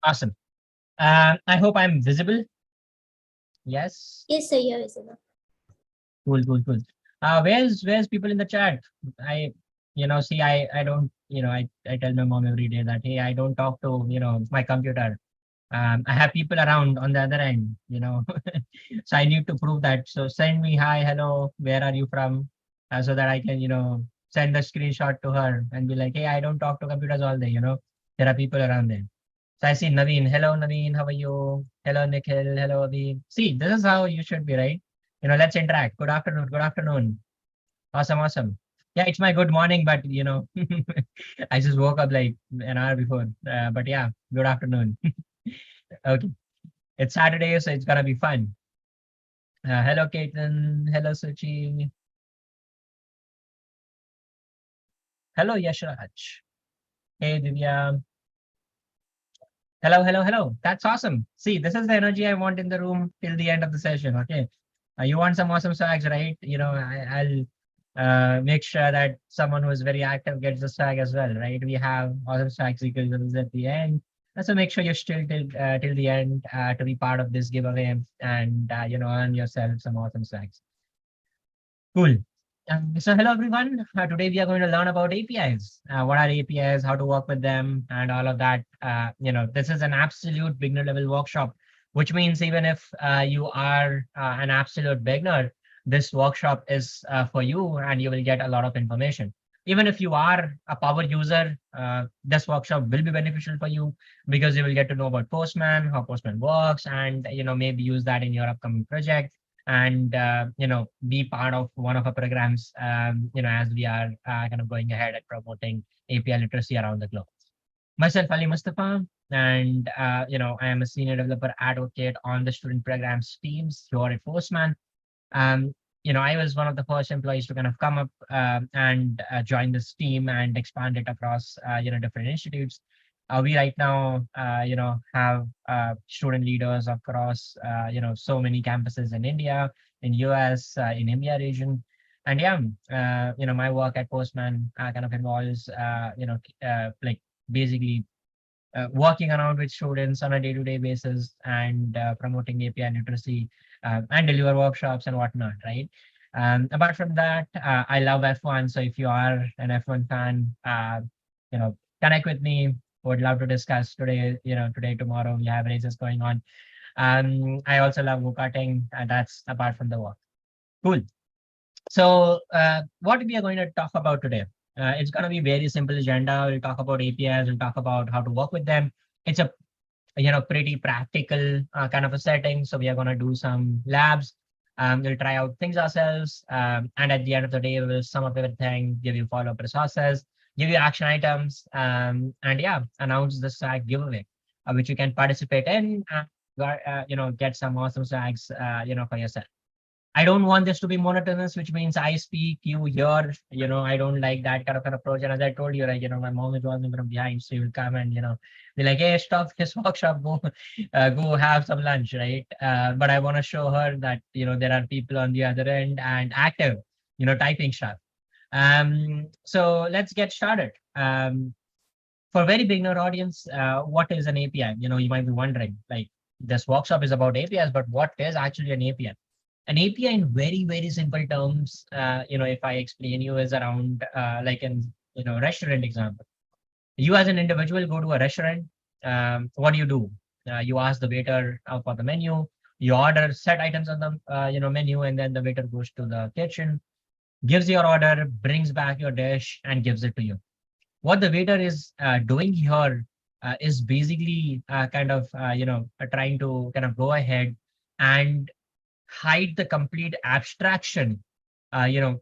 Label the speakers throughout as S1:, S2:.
S1: Awesome. I hope I'm visible. Yes.
S2: Yes, sir, you're visible.
S1: Cool, cool, cool. Where's people in the chat? I, see, I don't, I tell my mom every day that, hey, I don't talk to, my computer. I have people around on the other end, so I need to prove that. So send me hi, hello, where are you from? So that I can, send the screenshot to her and be like, hey, I don't talk to computers all day, there are people around there. So I see Naveen. Hello, Naveen. How are you? Hello, Nikhil. Hello, Abhi. See, this is how you should be, right? Let's interact. Good afternoon. Good afternoon. Awesome, awesome. Yeah, it's my good morning, but I just woke up like an hour before. But yeah, good afternoon. Okay, it's Saturday, so it's gonna be fun. Hello, Ketan. Hello, Suchi. Hello, Yashraj. Hey, Divya. Hello, hello, hello. That's awesome. See, this is the energy I want in the room till the end of the session. Okay. You want some awesome swags, right? I'll make sure that someone who is very active gets the swag as well, right? We have awesome swag sequences at the end. So make sure you're still till the end to be part of this giveaway and earn yourself some awesome swags. Cool. So hello everyone. Today we are going to learn about APIs. What are APIs? How to work with them, and all of that. This is an absolute beginner level workshop, which means even if you are an absolute beginner, this workshop is for you, and you will get a lot of information. Even if you are a power user, this workshop will be beneficial for you because you will get to know about Postman, how Postman works, and maybe use that in your upcoming project and be part of one of our programs as we are kind of going ahead and promoting API literacy around the globe. Myself, Ali Mustafa, and I am a senior developer advocate on the student programs teams here at Postman. um, I was one of the first employees to kind of come up and join this team and expand it across different institutes. We right now have student leaders across so many campuses in India, in US, in India region. And yeah, my work at Postman kind of involves like basically working around with students on a day-to-day basis and promoting API literacy and deliver workshops and whatnot, right? Apart from that, I love F1. So if you are an F1 fan, connect with me. Would love to discuss today, today, tomorrow, we have races going on. I also love go-karting, and that's apart from the work. Cool. So what we are going to talk about today, it's going to be very simple agenda. We'll talk about APIs, we'll talk about how to work with them. It's a pretty practical kind of a setting. So we are going to do some labs. We'll try out things ourselves. And at the end of the day, we'll sum up everything, give you follow-up resources, give you action items, and yeah, announce the swag giveaway, which you can participate in and get some awesome swags, for yourself. I don't want this to be monotonous, which means I speak, you hear, I don't like that kind of an approach. And as I told you, like, my mom is watching from behind, so you will come and, be like, hey, stop this workshop, go have some lunch, right? But I want to show her that, there are people on the other end and active, typing stuff. So let's get started. For a very beginner audience, what is an API? You might be wondering, like, this workshop is about APIs, but what is actually an API? An API in very, very simple terms, if I explain you is around like an, restaurant example. You as an individual go to a restaurant, what do? You ask the waiter for the menu, you order set items on the, menu, and then the waiter goes to the kitchen, gives your order, brings back your dish and gives it to you. What the waiter is doing here is basically kind of, trying to kind of go ahead and hide the complete abstraction,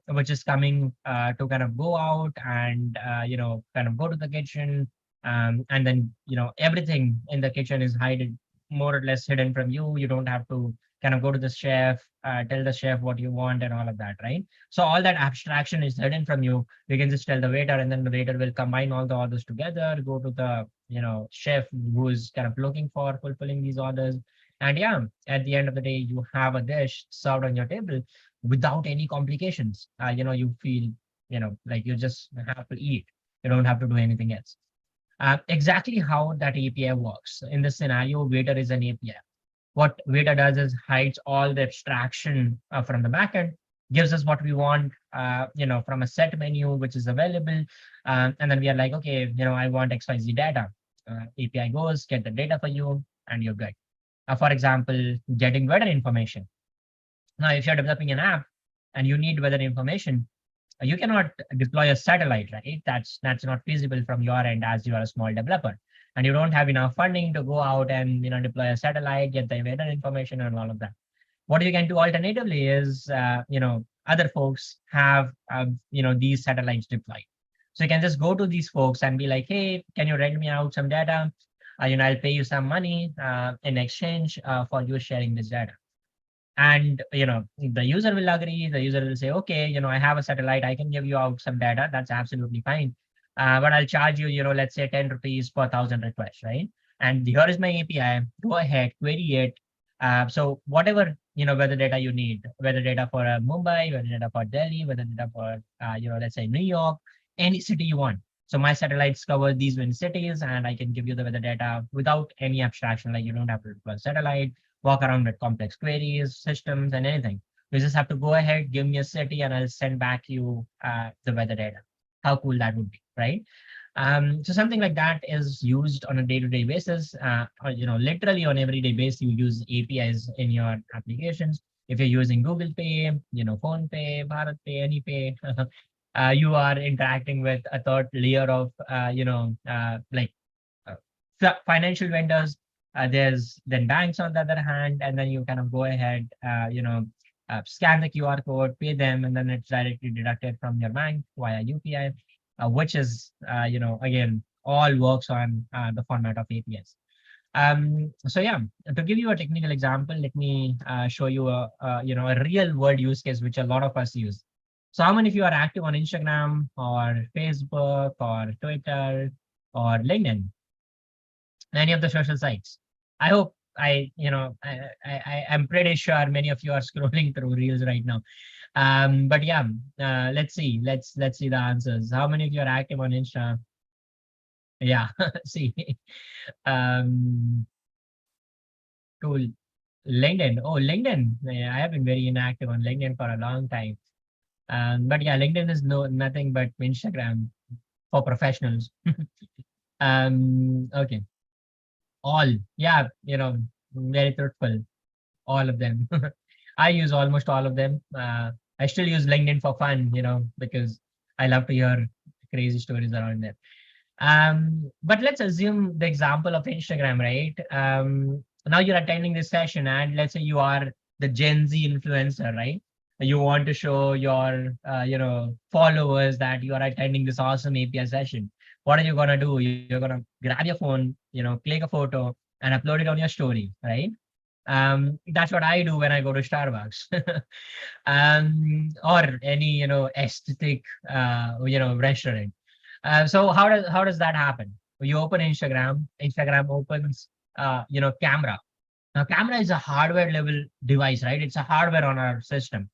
S1: which is coming to kind of go out and, kind of go to the kitchen. And then, everything in the kitchen is hidden, more or less hidden from you. You don't have to kind of go to the chef, tell the chef what you want and all of that, right? So all that abstraction is hidden from you. You can just tell the waiter, and then the waiter will combine all the orders together, go to the, chef who is kind of looking for fulfilling these orders, and yeah, at the end of the day, you have a dish served on your table without any complications. You feel, like you just have to eat. You don't have to do anything else. Exactly how that API works. In this scenario, Waiter is an API. What Waiter does is hides all the abstraction from the backend, gives us what we want, from a set menu which is available, and then we are like, okay, I want XYZ data. API goes, get the data for you, and you're good. For example, getting weather information. Now, if you're developing an app and you need weather information, you cannot deploy a satellite, right? That's not feasible from your end as you are a small developer, and you don't have enough funding to go out and deploy a satellite, get the weather information, and all of that. What you can do alternatively is, other folks have these satellites deployed, so you can just go to these folks and be like, hey, can you rent me out some data? I'll pay you some money in exchange for you sharing this data. And the user will agree. The user will say, okay, I have a satellite, I can give you out some data, that's absolutely fine. But I'll charge you, let's say 10 rupees per 1,000 requests, right? And here is my API, go ahead, query it. So whatever weather data you need, weather data for Mumbai, weather data for Delhi, weather data for let's say New York, any city you want. So my satellites cover these many cities, and I can give you the weather data without any abstraction. Like, you don't have to deploy a satellite, walk around with complex queries, systems, and anything. You just have to go ahead, give me a city, and I'll send back you the weather data. How cool that would be, right? So something like that is used on a day-to-day basis. Or, literally on everyday basis, you use APIs in your applications. If you're using Google Pay, Phone Pay, Bharat Pay, Any Pay, you are interacting with a third layer of, financial vendors. There's then banks on the other hand, and then you kind of go ahead, scan the QR code, pay them, and then it's directly deducted from your bank via UPI, which is, again, all works on the format of APIs. So yeah, to give you a technical example, let me show you a real world use case which a lot of us use. So how many of you are active on Instagram or Facebook or Twitter or LinkedIn? Any of the social sites? I hope I'm pretty sure many of you are scrolling through reels right now. But yeah, let's see. Let's see the answers. How many of you are active on Insta? Yeah, see. Cool. LinkedIn. Oh, LinkedIn. Yeah, I have been very inactive on LinkedIn for a long time. But yeah, LinkedIn is nothing but Instagram for professionals. Okay. All, yeah, very truthful. All of them. I use almost all of them. I still use LinkedIn for fun, because I love to hear crazy stories around there. But let's assume the example of Instagram, right? Now you're attending this session, and let's say you are the Gen Z influencer, right? You want to show your, followers that you are attending this awesome API session. What are you gonna do? You're gonna grab your phone, click a photo, and upload it on your story, right? That's what I do when I go to Starbucks, or any aesthetic restaurant. So how does that happen? You open Instagram. Instagram opens camera. Now, camera is a hardware level device, right? It's a hardware on our system.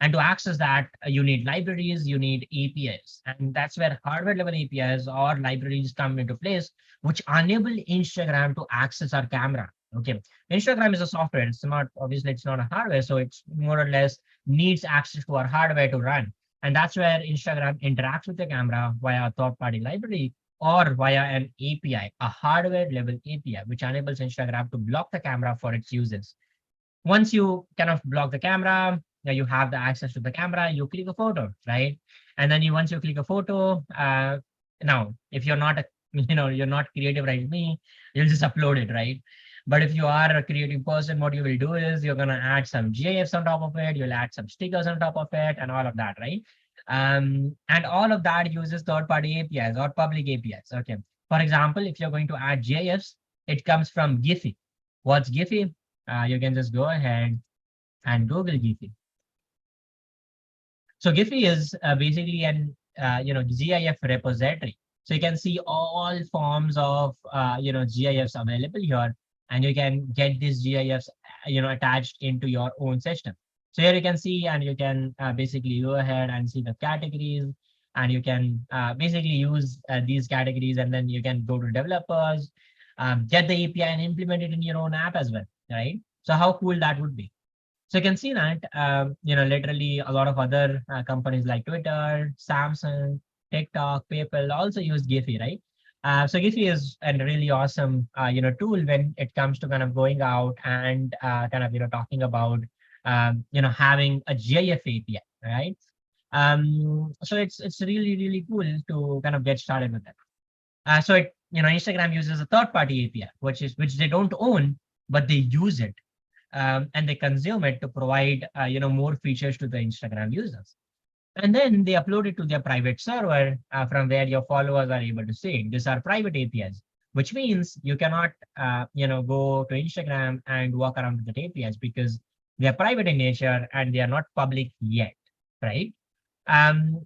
S1: And to access that, you need libraries, you need APIs. And that's where hardware level APIs or libraries come into place, which enable Instagram to access our camera. Okay. Instagram is a software. It's not, obviously, it's not a hardware. So it's more or less needs access to our hardware to run. And that's where Instagram interacts with the camera via a third-party library or via an API, a hardware level API, which enables Instagram to block the camera for its uses. Once you kind of block the camera, you have the access to the camera, you click a photo, right? And then once you click a photo, now, if you're not, you're not creative like me, you'll just upload it, right? But if you are a creative person, what you will do is you're going to add some GIFs on top of it, you'll add some stickers on top of it, and all of that, right? And all of that uses third-party APIs or public APIs. Okay. For example, if you're going to add GIFs, it comes from Giphy. What's Giphy? You can just go ahead and Google Giphy. So Giphy is basically an GIF repository. So you can see all forms of GIFs available here, and you can get these GIFs attached into your own system. So here you can see, and you can basically go ahead and see the categories, and you can basically use these categories, and then you can go to developers, get the API and implement it in your own app as well, right? So how cool that would be. So you can see that, literally a lot of other companies like Twitter, Samsung, TikTok, PayPal also use Giphy, right? So Giphy is a really awesome, tool when it comes to kind of going out and talking about, having a GIF API, right? So it's really, really cool to kind of get started with that. Instagram uses a third-party API, which they don't own, but they use it, and they consume it to provide more features to the Instagram users. And then they upload it to their private server from where your followers are able to see it. These are private APIs, which means you cannot go to Instagram and walk around with the APIs because they are private in nature and they are not public yet, right?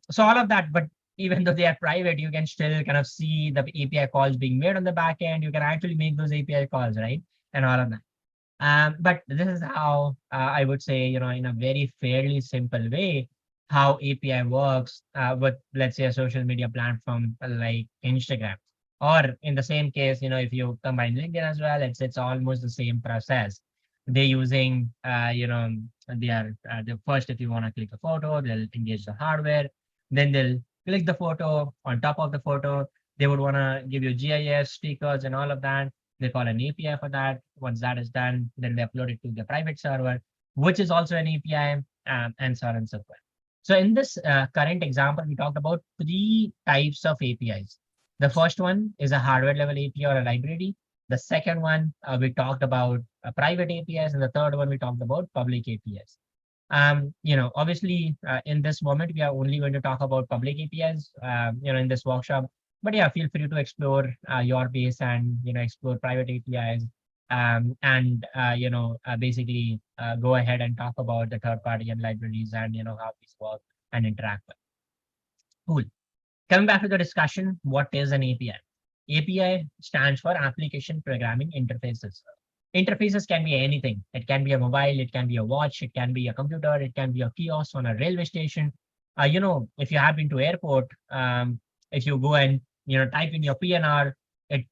S1: So all of that, but even though they are private, you can still kind of see the API calls being made on the back end. You can actually make those API calls, right? And all of that. But this is how I would say, in a very fairly simple way, how API works with, let's say, a social media platform like Instagram. Or in the same case, if you combine LinkedIn as well, it's almost the same process. They're using, they are the first, if you want to click a photo, they'll engage the hardware, then they'll click the photo. On top of the photo, they would want to give you GIF stickers and all of that. They call an API for that. Once that is done, then they upload it to the private server, which is also an API, and so on and so forth. So in this current example, we talked about 3 types of APIs. The first one is a hardware level API or a library. The second one, we talked about private APIs. And the third one, we talked about public APIs. Obviously, in this moment, we are only going to talk about public APIs, in this workshop. But yeah, feel free to explore your base and, explore private APIs, and, basically go ahead and talk about the third party and libraries and, how these work and interact with. Cool. Coming back to the discussion, what is an API? API stands for Application Programming Interfaces. Interfaces can be anything. It can be a mobile, it can be a watch, it can be a computer, it can be a kiosk on a railway station. If you have been to airport, if you go and type in your PNR, it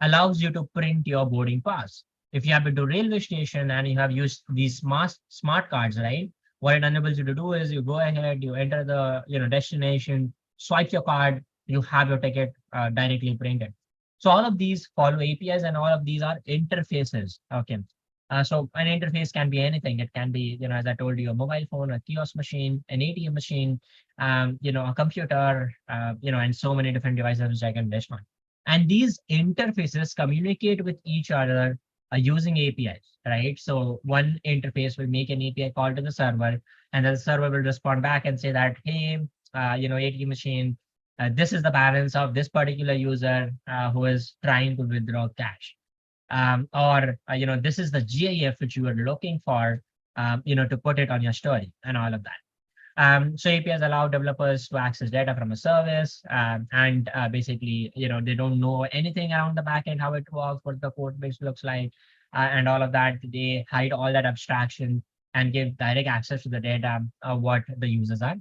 S1: allows you to print your boarding pass. If you have been to railway station and you have used these smart cards, right? What it enables you to do is you go ahead, you enter the destination, swipe your card, you have your ticket directly printed. So all of these follow APIs, and all of these are interfaces. Okay. So an interface can be anything. It can be, as I told you, a mobile phone, a kiosk machine, an ATM machine, a computer, and so many different devices which I can list on. And these interfaces communicate with each other using APIs, right? So one interface will make an API call to the server, and the server will respond back and say that, hey, ATM machine, this is the balance of this particular user who is trying to withdraw cash. Or this is the GIF which you are looking for, to put it on your story and all of that. So APIs allow developers to access data from a service, and basically, they don't know anything around the backend, how it works, what the code base looks like, and all of that. They hide all that abstraction and give direct access to the data of what the users are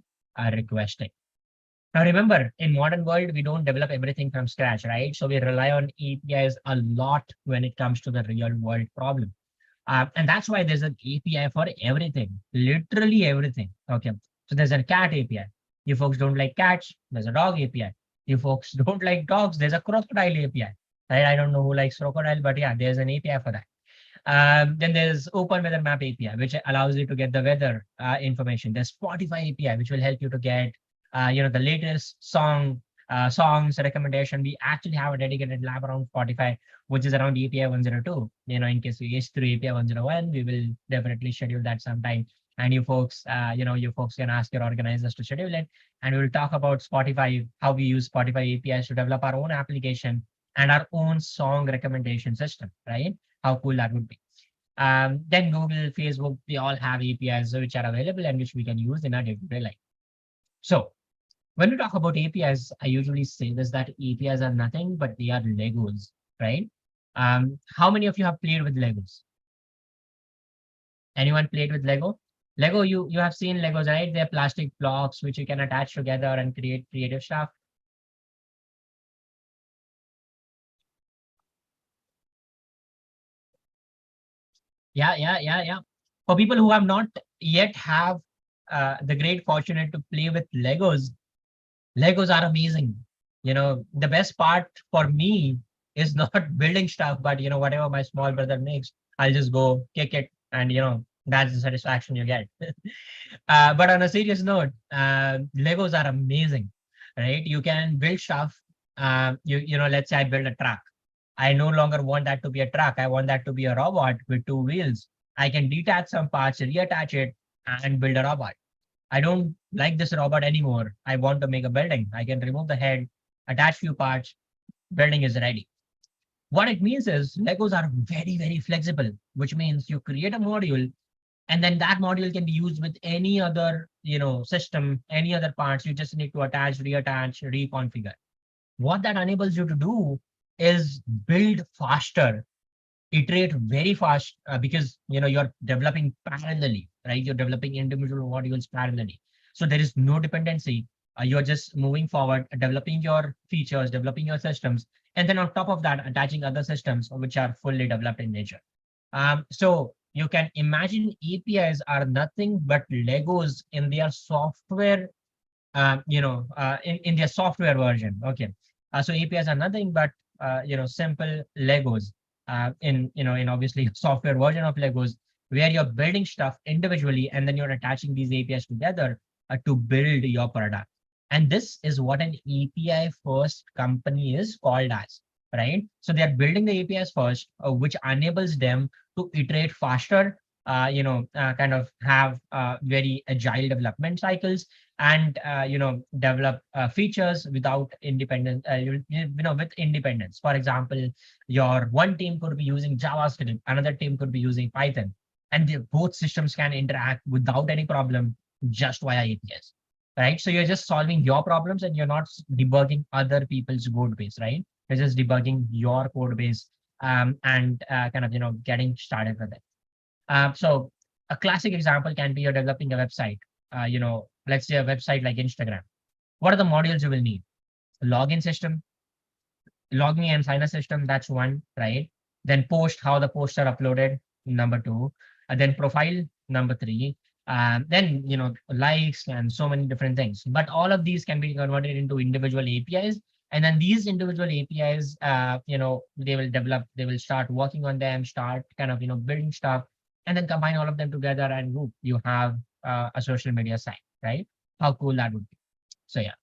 S1: requesting. Now, remember, in modern world, we don't develop everything from scratch, right? So we rely on APIs a lot when it comes to the real world problem. And that's why there's an API for everything, literally everything. Okay. So there's a cat API. You folks don't like cats, there's a dog API. You folks don't like dogs, there's a crocodile API. Right? I don't know who likes crocodile, but yeah, there's an API for that. Then there's Open Weather Map API, which allows you to get the weather information. There's Spotify API, which will help you to get the latest songs recommendation. We actually have a dedicated lab around Spotify, which is around API 102. In case we issue through API 101, we will definitely schedule that sometime. And you folks can ask your organizers to schedule it. And we will talk about Spotify, how we use Spotify APIs to develop our own application and our own song recommendation system, right? How cool that would be. Then Google, Facebook, they all have APIs which are available and which we can use in our day-to-day life. So when we talk about APIs, I usually say this, that APIs are nothing, but they are Legos, right? How many of you have played with Legos? Anyone played with Lego? Lego, you have seen Legos, right? They're plastic blocks which you can attach together and create creative stuff. Yeah. For people who have not yet have the great fortunate to play with Legos are amazing. The best part for me is not building stuff, but whatever my small brother makes, I'll just go kick it, and that's the satisfaction you get. But on a serious note, Legos are amazing, right? You can build stuff. Let's say I build a truck. I no longer want that to be a truck. I want that to be a robot with two wheels. I can detach some parts, reattach it, and build a robot. I don't like this robot anymore. I want to make a building. I can remove the head, attach few parts, building is ready. What it means is Legos are very, very flexible, which means you create a module, and then that module can be used with any other, system, any other parts. You just need to attach, reattach, reconfigure. What that enables you to do is build faster, iterate very fast, because you're developing parallelly, right? You're developing individual modules parallelly, so there is no dependency. You're just moving forward, developing your features, developing your systems, and then on top of that attaching other systems which are fully developed in nature. So you can imagine APIs are nothing but Legos in their software, in their software version. Okay. So APIs are nothing but, simple Legos, in obviously software version of Legos, where you're building stuff individually and then you're attaching these APIs together to build your product. And this is what an API first company is called as, right? So they're building the APIs first, which enables them to iterate faster, kind of have very agile development cycles, and develop features without independence, with independence. For example, your one team could be using JavaScript, another team could be using Python, and both systems can interact without any problem just via APIs, right? So you're just solving your problems and you're not debugging other people's code base, right? You're just debugging your code base, and kind of getting started with it. So a classic example can be you're developing a website. Let's say a website like Instagram. What are the modules you will need? Login system, login and sign a system. That's one, right? Then post, how the posts are uploaded. Number two, and then profile. Number three. Then likes and so many different things. But all of these can be converted into individual APIs, and then these individual APIs, they will develop. They will start working on them, start kind of building stuff, and then combine all of them together, and whoop, you have a social media site, right? How cool that would be. So yeah.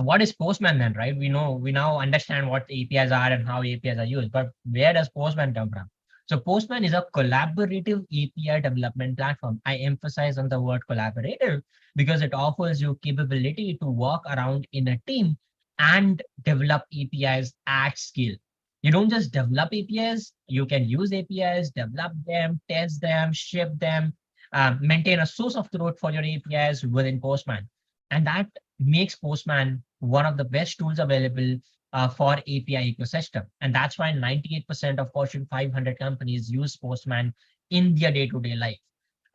S1: What is Postman then, right? We now understand what APIs are and how APIs are used, but where does Postman come from? So Postman is a collaborative API development platform. I emphasize on the word collaborative because it offers you capability to work around in a team and develop APIs at scale. You don't just develop APIs, you can use APIs, develop them, test them, ship them, maintain a source of truth for your APIs within Postman. And that makes Postman one of the best tools available for API ecosystem. And that's why 98% of Fortune 500 companies use Postman in their day-to-day life.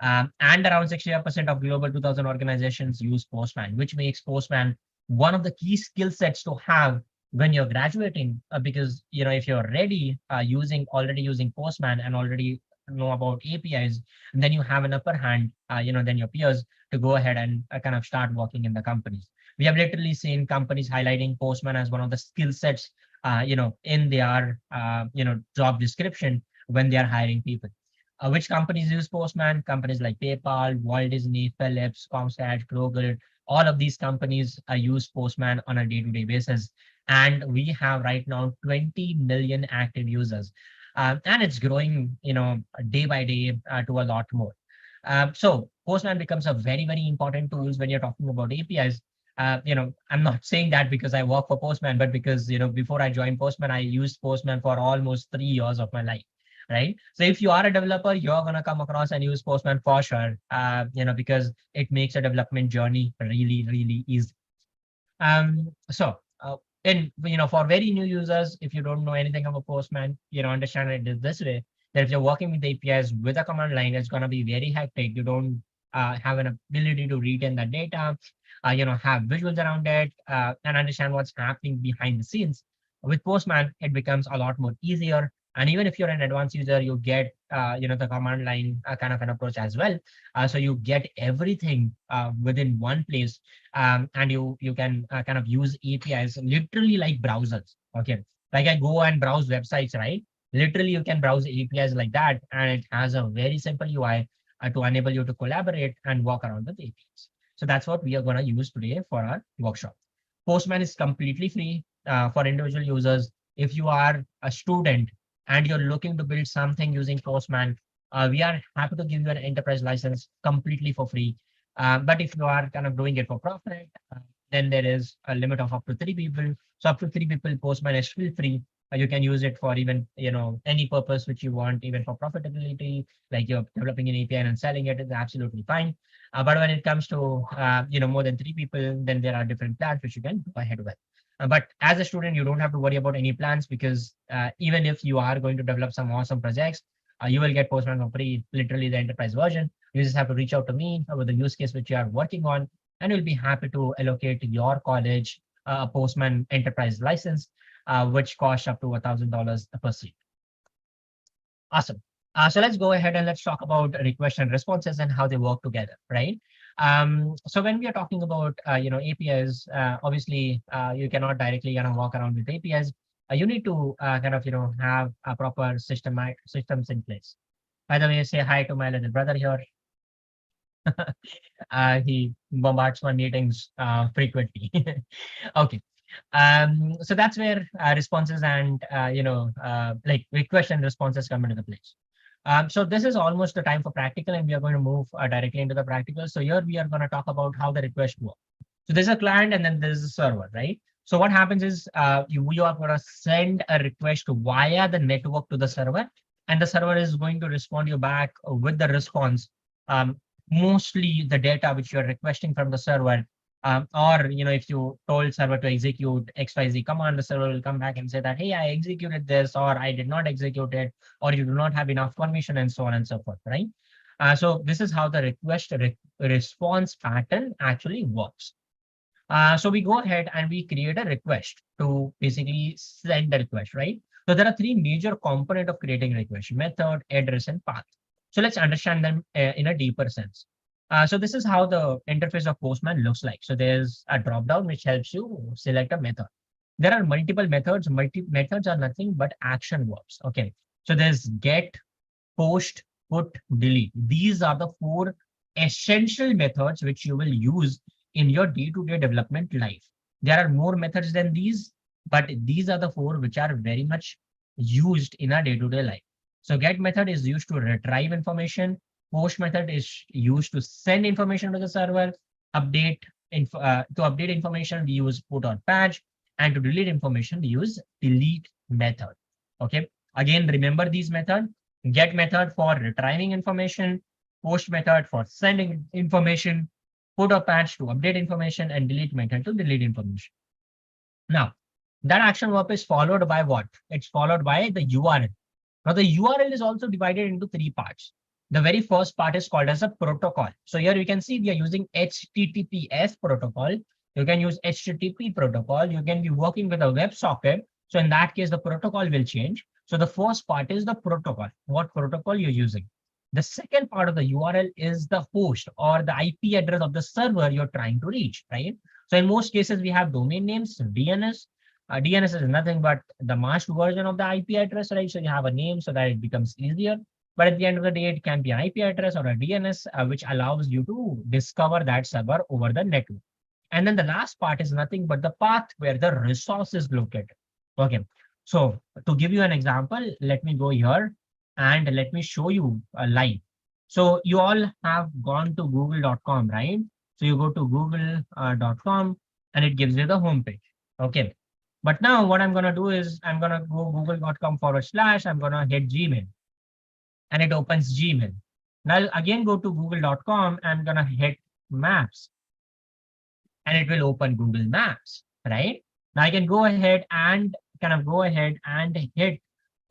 S1: And around 60% of Global 2000 organizations use Postman, which makes Postman one of the key skill sets to have when you're graduating, because if you're ready already using Postman and already know about APIs, then you have an upper hand, than your peers to go ahead and kind of start working in the companies. We have literally seen companies highlighting Postman as one of the skill sets, in their, job description when they are hiring people. Which companies use Postman? Companies like PayPal, Walt Disney, Philips, Comcast, Google, all of these companies use Postman on a day-to-day basis. And we have right now 20 million active users. And it's growing, day by day to a lot more. So Postman becomes a very, very important tool when you're talking about APIs. I'm not saying that because I work for Postman, but because, before I joined Postman, I used Postman for almost 3 years of my life, right? So if you are a developer, you're going to come across and use Postman for sure, because it makes a development journey really, really easy. So and for very new users, if you don't know anything about Postman, understand it this way. that if you're working with APIs with a command line, it's going to be very hectic. You don't have an ability to retain the data, have visuals around it, and understand what's happening behind the scenes. With Postman, it becomes a lot more easier. And even if you're an advanced user, you get, the command line kind of an approach as well. So you get everything within one place, and you can kind of use APIs literally like browsers. Okay, like I go and browse websites, right? Literally, you can browse APIs like that, and it has a very simple UI to enable you to collaborate and walk around with APIs. So that's what we are going to use today for our workshop. Postman is completely free for individual users. If you are a student and you're looking to build something using Postman, we are happy to give you an enterprise license completely for free. But if you are kind of doing it for profit, then there is a limit of up to 3 people. So up to 3 people, Postman is still free. You can use it for even any purpose which you want, even for profitability, like you're developing an API and selling it is absolutely fine. But when it comes to more than 3 people, then there are different plans which you can go ahead with. But as a student, you don't have to worry about any plans because even if you are going to develop some awesome projects, you will get Postman for free, literally the enterprise version. You just have to reach out to me with the use case which you are working on, and we'll be happy to allocate your college a Postman enterprise license, which costs up to $1,000 per seat. Awesome. So let's go ahead and let's talk about requests and responses and how they work together, right? So when we are talking about APIs, obviously you cannot directly walk around with APIs. You need to have a proper systems in place. By the way, say hi to my little brother here. He bombards my meetings frequently. Okay. So that's where responses and like request and responses come into the place. So this is almost the time for practical, and we are going to move directly into the practical. So here we are going to talk about how the request works. So there's a client and then there's a server, right? So what happens is you are going to send a request via the network to the server, and the server is going to respond you back with the response, mostly the data which you're requesting from the server. Or if you told server to execute XYZ command, the server will come back and say that, hey, I executed this, or I did not execute it, or you do not have enough permission, and so on and so forth, right? So this is how the request response pattern actually works. So we go ahead and we create a request to basically send the request, right? So there are three major components of creating a request: method, address, and path. So let's understand them in a deeper sense. So this is how the interface of Postman looks like. So there's a drop-down which helps you select a method. There are multiple methods. Methods are nothing but action verbs. Okay. So there's get, post, put, delete. These are the four essential methods which you will use in your day-to-day development life. There are more methods than these, but these are the four which are very much used in our day-to-day life. So get method is used to retrieve information. Post method is used to send information to the server. To update information, we use put or patch. And to delete information, we use delete method. Okay. Again, remember these methods. Get method for retrieving information, post method for sending information, put or patch to update information, and delete method to delete information. Now, that action verb is followed by what? It's followed by the URL. Now, the URL is also divided into three parts. The very first part is called as a protocol. So here you can see we are using HTTPS protocol. You can use HTTP protocol. You can be working with a WebSocket. So in that case, the protocol will change. So the first part is the protocol, what protocol you're using. The second part of the URL is the host or the IP address of the server you're trying to reach, right? So in most cases, we have domain names, DNS. DNS is nothing but the masked version of the IP address, right? So you have a name so that it becomes easier. But at the end of the day, it can be an IP address or a DNS, which allows you to discover that server over the network. And then the last part is nothing but the path where the resource is located. Okay. So to give you an example, let me go here and let me show you a live. So you all have gone to google.com, right? So you go to google.com and it gives you the homepage. Okay. But now what I'm going to do is I'm going to go google.com/, I'm going to hit Gmail and it opens Gmail. Now I'll again go to google.com, I'm going to hit Maps and it will open Google Maps, right? Now I can go ahead and hit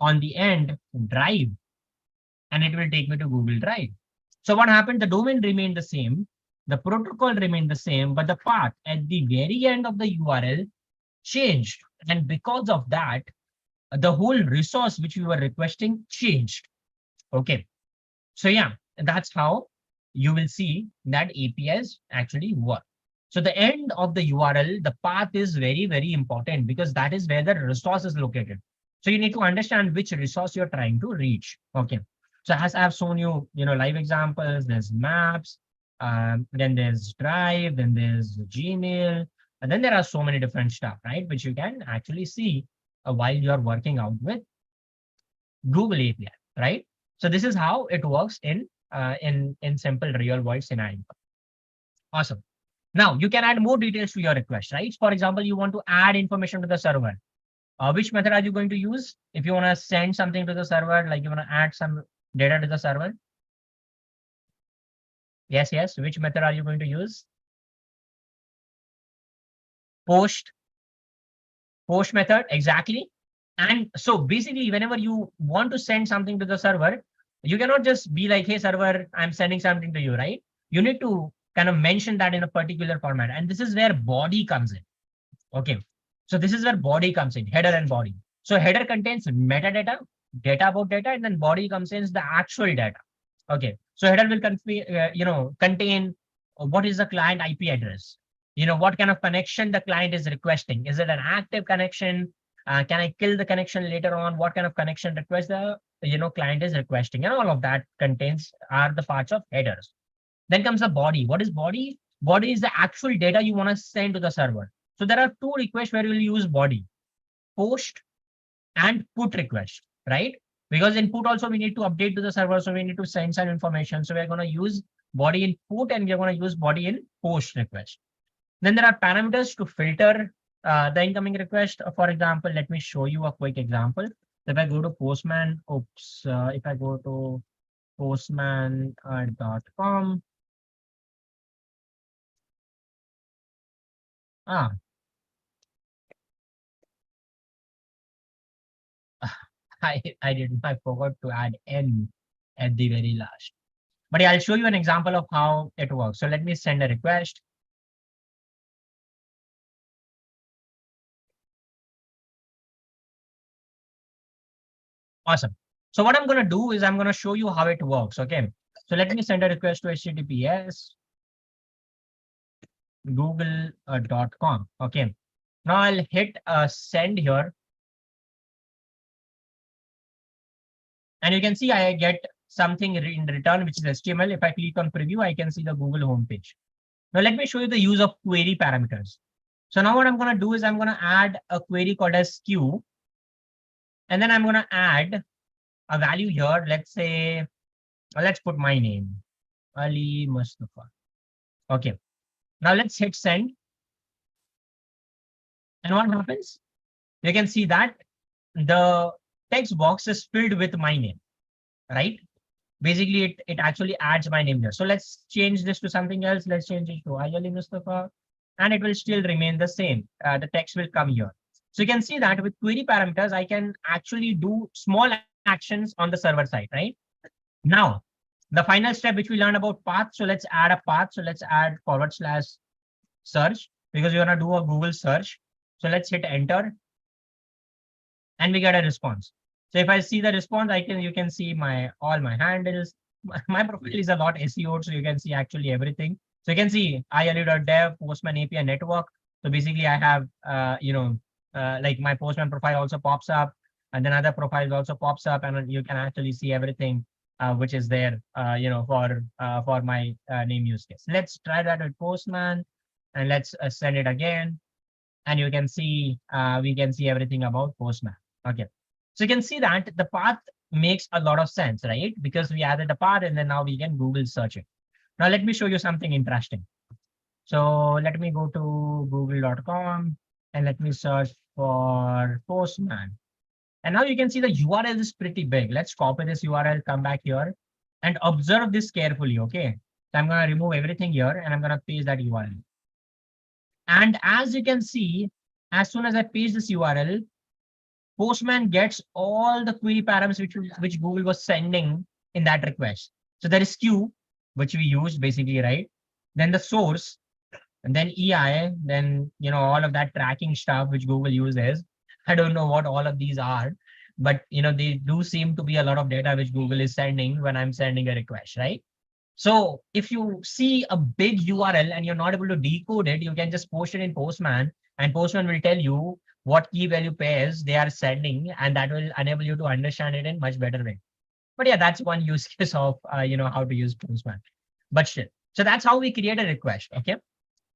S1: on the end Drive. and it will take me to Google Drive. So what happened? The domain remained the same. The protocol remained the same, but the path at the very end of the URL changed. And because of that, the whole resource which we were requesting changed. Okay. So yeah, that's how you will see that APIs actually work. So the end of the URL, the path is very, very important because that is where the resource is located. So you need to understand which resource you're trying to reach. Okay. So as I have shown you, live examples, there's maps, then there's Drive, then there's Gmail, and then there are so many different stuff, right? Which you can actually see while you're working out with Google API, right? So this is how it works in simple real world scenario. Awesome. Now you can add more details to your request, right? For example, you want to add information to the server. Which method are you going to use? If you want to send something to the server, like you want to add some data to the server. Yes, yes. Which method are you going to use? Post method, exactly. And so basically, whenever you want to send something to the server, you cannot just be like, hey, server, I'm sending something to you, right? You need to kind of mention that in a particular format. And this is where body comes in. Okay. So this is where body comes in, header and body. So header contains metadata, data about data, and then body contains the actual data. Okay. So header will contain what is the client IP address. What kind of connection the client is requesting. Is it an active connection? Can I kill the connection later on? What kind of connection request the client is requesting? And all of that are the parts of headers. Then comes the body. What is body? Body is the actual data you want to send to the server. So there are two requests where we'll use body: post and put request, right? Because in put also we need to update to the server, so we need to send some information. So we're going to use body in put and we're going to use body in post request. Then there are parameters to filter the incoming request. For example, let me show you a quick example. If I go to Postman, if I go to postman.com, I forgot to add N at the very last. But yeah, I'll show you an example of how it works. So let me send a request. Awesome. So what I'm going to do is I'm going to show you how it works. Okay. So let me send a request to https google.com. Okay. Now I'll hit send here. And you can see I get something in return, which is HTML. If I click on preview, I can see the Google homepage. Now let me show you the use of query parameters. So now what I'm going to do is I'm going to add a query called as Q. And then I'm going to add a value here. Let's say, let's put my name, Ali Mustafa. Okay. Now let's hit send. And what happens? You can see that the text box is filled with my name, right? Basically, it actually adds my name there. So let's change this to something else. Let's change it to Ali Mustafa, and it will still remain the same. The text will come here. So you can see that with query parameters, I can actually do small actions on the server side, right? Now, the final step, which we learned about path. So let's add a path. So let's add /search because you're going to do a Google search. So let's hit enter. And we get a response. So if I see the response, you can see all my handles. My profile is a lot SEO, so you can see actually everything. So you can see ILU.dev, Postman API network. So basically I have, like my Postman profile also pops up, and then other profiles also pops up, and you can actually see everything which is there, for my name use case. Let's try that with Postman, and let's send it again. And you can see, we can see everything about Postman. Okay. So you can see that the path makes a lot of sense, right? Because we added a path and then now we can Google search it. Now let me show you something interesting. So let me go to google.com and let me search for Postman. And now you can see the URL is pretty big. Let's copy this URL, come back here and observe this carefully. Okay. So I'm going to remove everything here and I'm going to paste that URL. And as you can see, as soon as I paste this URL, Postman gets all the query parameters which Google was sending in that request. So there is queue, which we used basically, right? Then the source, and then EI, then, all of that tracking stuff which Google uses. I don't know what all of these are, but, they do seem to be a lot of data which Google is sending when I'm sending a request, right? So if you see a big URL and you're not able to decode it, you can just post it in Postman, and Postman will tell you what key value pairs they are sending, and that will enable you to understand it in much better way. But yeah, that's one use case of, how to use Postman. But still, so that's how we create a request. Okay.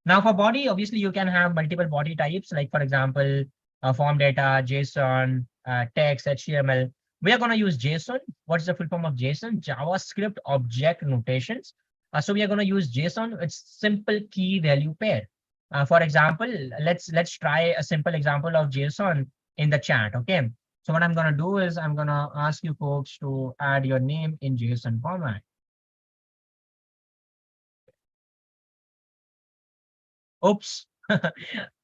S1: Now for body, obviously you can have multiple body types, like for example, form data, JSON, text, HTML. We are going to use JSON. What's the full form of JSON? JavaScript Object Notations. So we are going to use JSON. It's simple key value pair. For example, let's try a simple example of JSON in the chat. Okay. So what I'm going to do is I'm going to ask you folks to add your name in JSON format. Oops.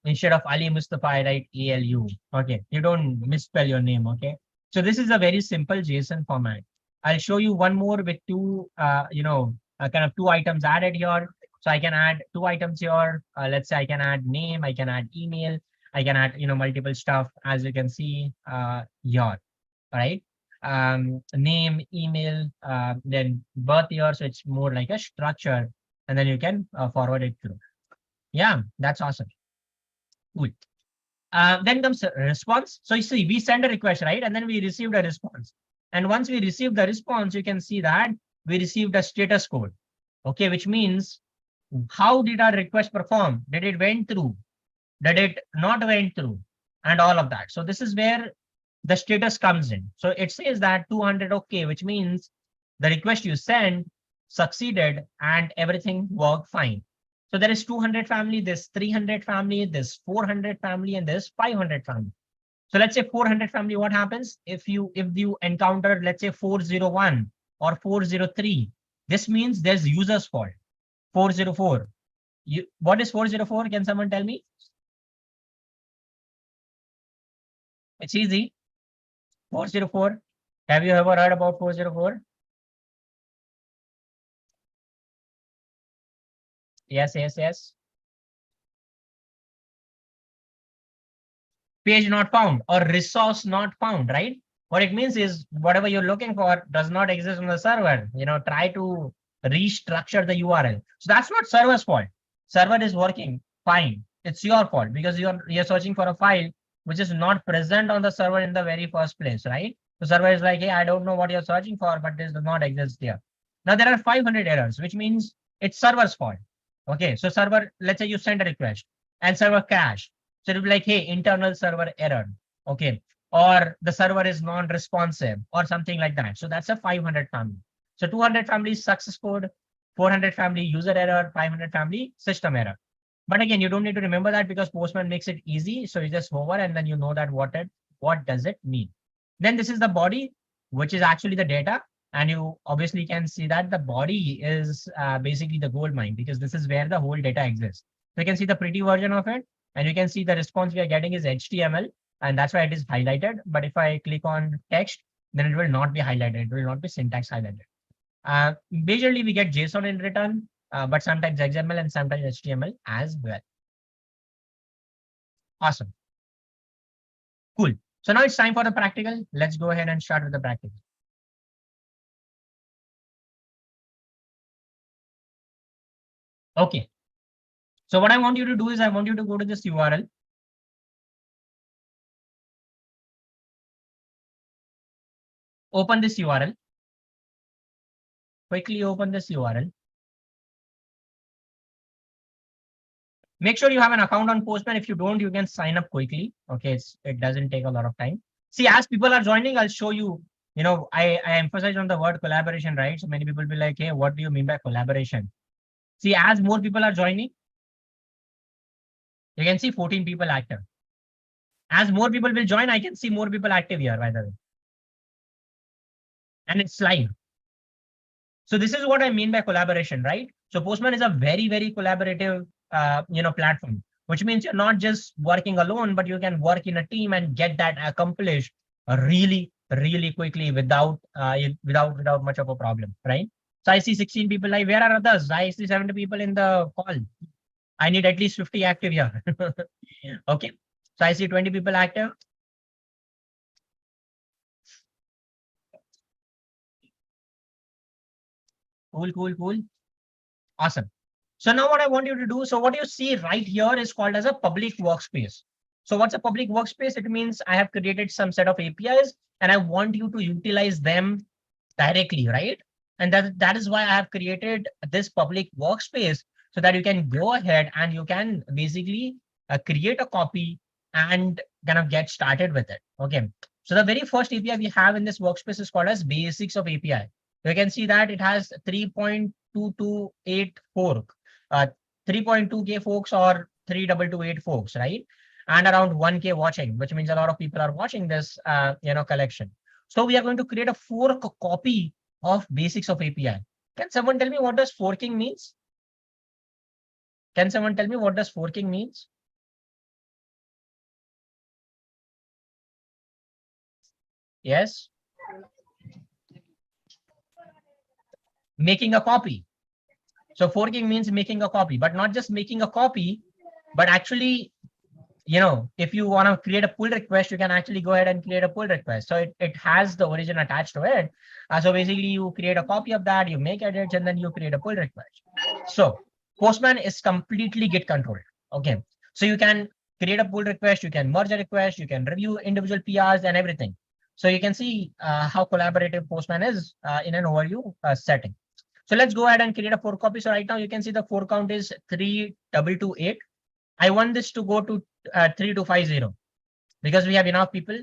S1: Instead of Ali Mustafa, I write ALU. Okay. You don't misspell your name. Okay. So this is a very simple JSON format. I'll show you one more with two, kind of two items added here. So I can add two items here. Let's say I can add name, I can add email, I can add, multiple stuff, as you can see here, right? Name, email, then birth year. So it's more like a structure, and then you can forward it through. Yeah, that's awesome. Cool. Then comes a response. So you see, we send a request, right? And then we received a response. And once we received the response, you can see that we received a status code. Okay, which means how did our request perform? Did it went through? Did it not went through? And all of that. So this is where the status comes in. So it says that 200 okay, which means the request you sent succeeded and everything worked fine. So there is 200 family, there's 300 family, there's 400 family, and there's 500 family. So let's say 400 family, what happens if you encounter, let's say 401 or 403? This means there's user's fault. 404. What is 404? Can someone tell me? It's easy. 404. Have you ever heard about 404? Yes, yes, yes. Page not found or resource not found, right? What it means is whatever you're looking for does not exist on the server. Try to restructure the URL. So that's not server's fault. Server is working fine. It's your fault because you're searching for a file which is not present on the server in the very first place, right? The server is like, hey, I don't know what you're searching for, but this does not exist here. Now there are 500 errors, which means it's server's fault. Okay, so server, let's say you send a request and server crashed. So it'll be like, hey, internal server error. Okay, or the server is non-responsive or something like that. So that's a 500 family. So 200 family success code, 400 family user error, 500 family system error. But again, you don't need to remember that because Postman makes it easy. So you just hover and then you know that what does it mean. Then this is the body, which is actually the data. And you obviously can see that the body is basically the gold mine because this is where the whole data exists. So you can see the pretty version of it. And you can see the response we are getting is HTML. And that's why it is highlighted. But if I click on text, then it will not be highlighted. It will not be syntax highlighted. Majorly, we get JSON in return, but sometimes XML and sometimes HTML as well. Awesome. Cool. So now it's time for the practical. Let's go ahead and start with the practical. Okay. So what I want you to do is I want you to go to this URL. Open this URL. Quickly open this URL. Make sure you have an account on Postman. If you don't, you can sign up quickly. Okay, it doesn't take a lot of time. See, as people are joining, I'll show you. I emphasize on the word collaboration, right? So many people will be like, hey, what do you mean by collaboration? See, as more people are joining, you can see 14 people active. As more people will join, I can see more people active here, by the way. And it's live. So this is what I mean by collaboration, right? So Postman is a very, very collaborative, platform, which means you're not just working alone, but you can work in a team and get that accomplished really, really quickly without without much of a problem, right? So I see 16 people live. Where are others? I see 70 people in the call. I need at least 50 active here. Okay. So I see 20 people active. Cool. Awesome. So now what I want you to do, so what you see right here is called as a public workspace. So what's a public workspace? It means I have created some set of APIs and I want you to utilize them directly, right? And that is why I have created this public workspace so that you can go ahead and you can basically create a copy and kind of get started with it. Okay. So the very first API we have in this workspace is called as basics of API. You can see that it has 3.228 fork, 3.2K folks or 3228 folks, right? And around 1K watching, which means a lot of people are watching this, collection. So we are going to create a fork copy of basics of API. Can someone tell me what does forking means? Can someone tell me what does forking means? Yes. Making a copy. So forking means making a copy, but not just making a copy, but actually, if you want to create a pull request, you can actually go ahead and create a pull request. So it has the origin attached to it. So basically you create a copy of that, you make edits, and then you create a pull request. So Postman is completely Git controlled. Okay. So you can create a pull request, you can merge a request, you can review individual PRs and everything. So you can see how collaborative Postman is in an overview setting. So let's go ahead and create a fork copy. So right now you can see the fork count is 3228. I want this to go to 3250 because we have enough people.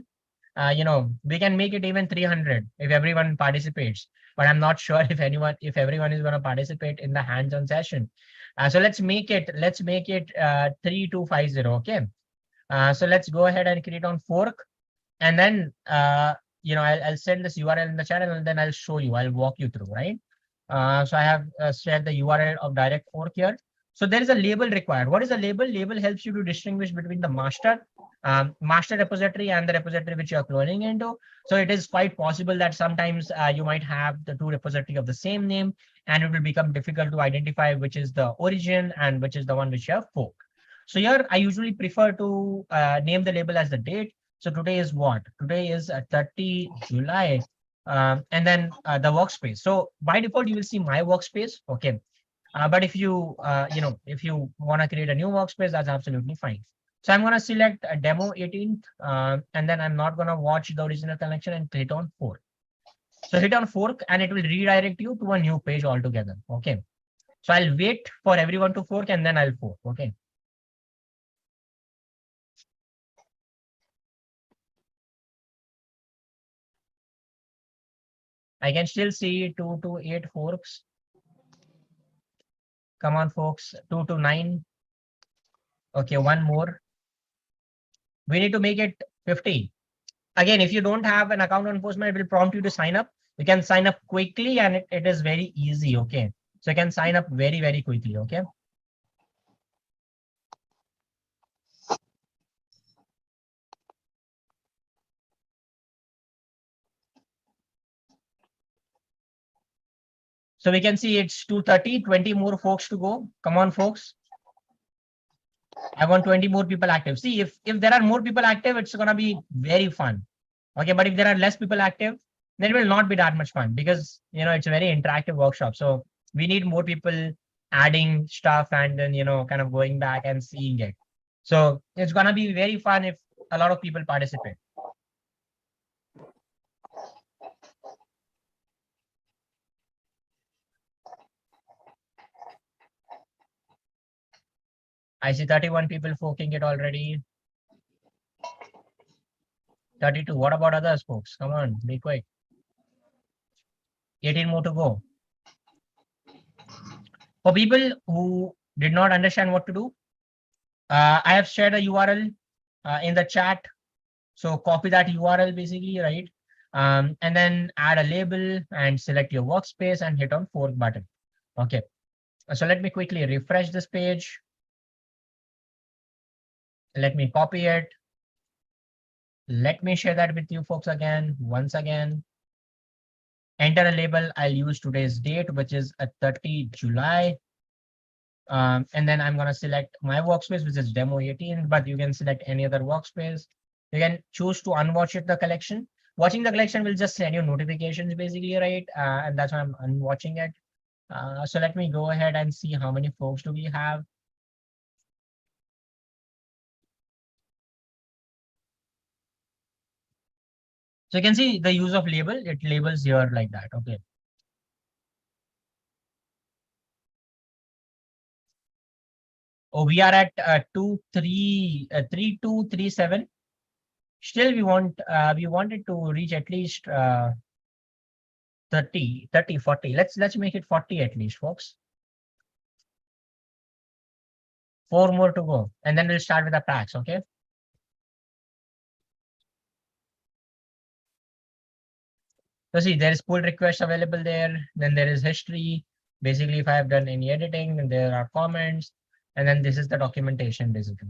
S1: We can make it even 300 if everyone participates, but I'm not sure if everyone is going to participate in the hands-on session. So let's make it 3250. Okay. So let's go ahead and create on fork, and then I'll send this URL in the channel, and then I'll show you. I'll walk you through, right? So I have shared the URL of direct fork here. So there is a label required. What is a label? Label helps you to distinguish between the master repository and the repository which you are cloning into. So it is quite possible that sometimes you might have the two repository of the same name, and it will become difficult to identify which is the origin and which is the one which you have forked. So here I usually prefer to name the label as the date. So today is what? Today is 30 July. And then the workspace. So by default, you will see my workspace. Okay. But if you want to create a new workspace, that's absolutely fine. So I'm going to select a demo 18th, and then I'm not going to watch the original connection and hit on fork. So hit on fork and it will redirect you to a new page altogether. Okay. So I'll wait for everyone to fork and then I'll fork. Okay. I can still see 2 to 8 forks. Come on, folks. 2 to 9. Okay, one more. We need to make it 50. Again, if you don't have an account on Postman, it will prompt you to sign up. You can sign up quickly and it is very easy. Okay. So you can sign up very, very quickly. Okay. So we can see it's 2:30, 20 more folks to go. Come on, folks. I want 20 more people active. See, if there are more people active, it's going to be very fun. Okay. But if there are less people active, then it will not be that much fun because, it's a very interactive workshop. So we need more people adding stuff and then, kind of going back and seeing it. So it's going to be very fun if a lot of people participate. I see 31 people forking it already. 32. What about others, folks? Come on, be quick. 18 more to go. For people who did not understand what to do, I have shared a URL in the chat. So copy that URL basically, right? And then add a label and select your workspace and hit on fork button. Okay. So let me quickly refresh this page. Let me copy it. Let me share that with you folks again, once again. Enter a label. I'll use today's date, which is 30 July. And then I'm going to select my workspace, which is demo 18, but you can select any other workspace. You can choose to unwatch it, the collection. Watching the collection will just send you notifications basically, right? And that's why I'm unwatching it. So let me go ahead and see how many folks do we have. So you can see the use of label, it labels here like that. Okay. Oh, we are at 3237. Still, we wanted to reach at least 30, 40. Let's make it 40 at least, folks. 4 more to go, and then we'll start with the packs. Okay. So see, there is pull request available there. Then there is history. Basically, if I have done any editing, then there are comments, and then this is the documentation basically.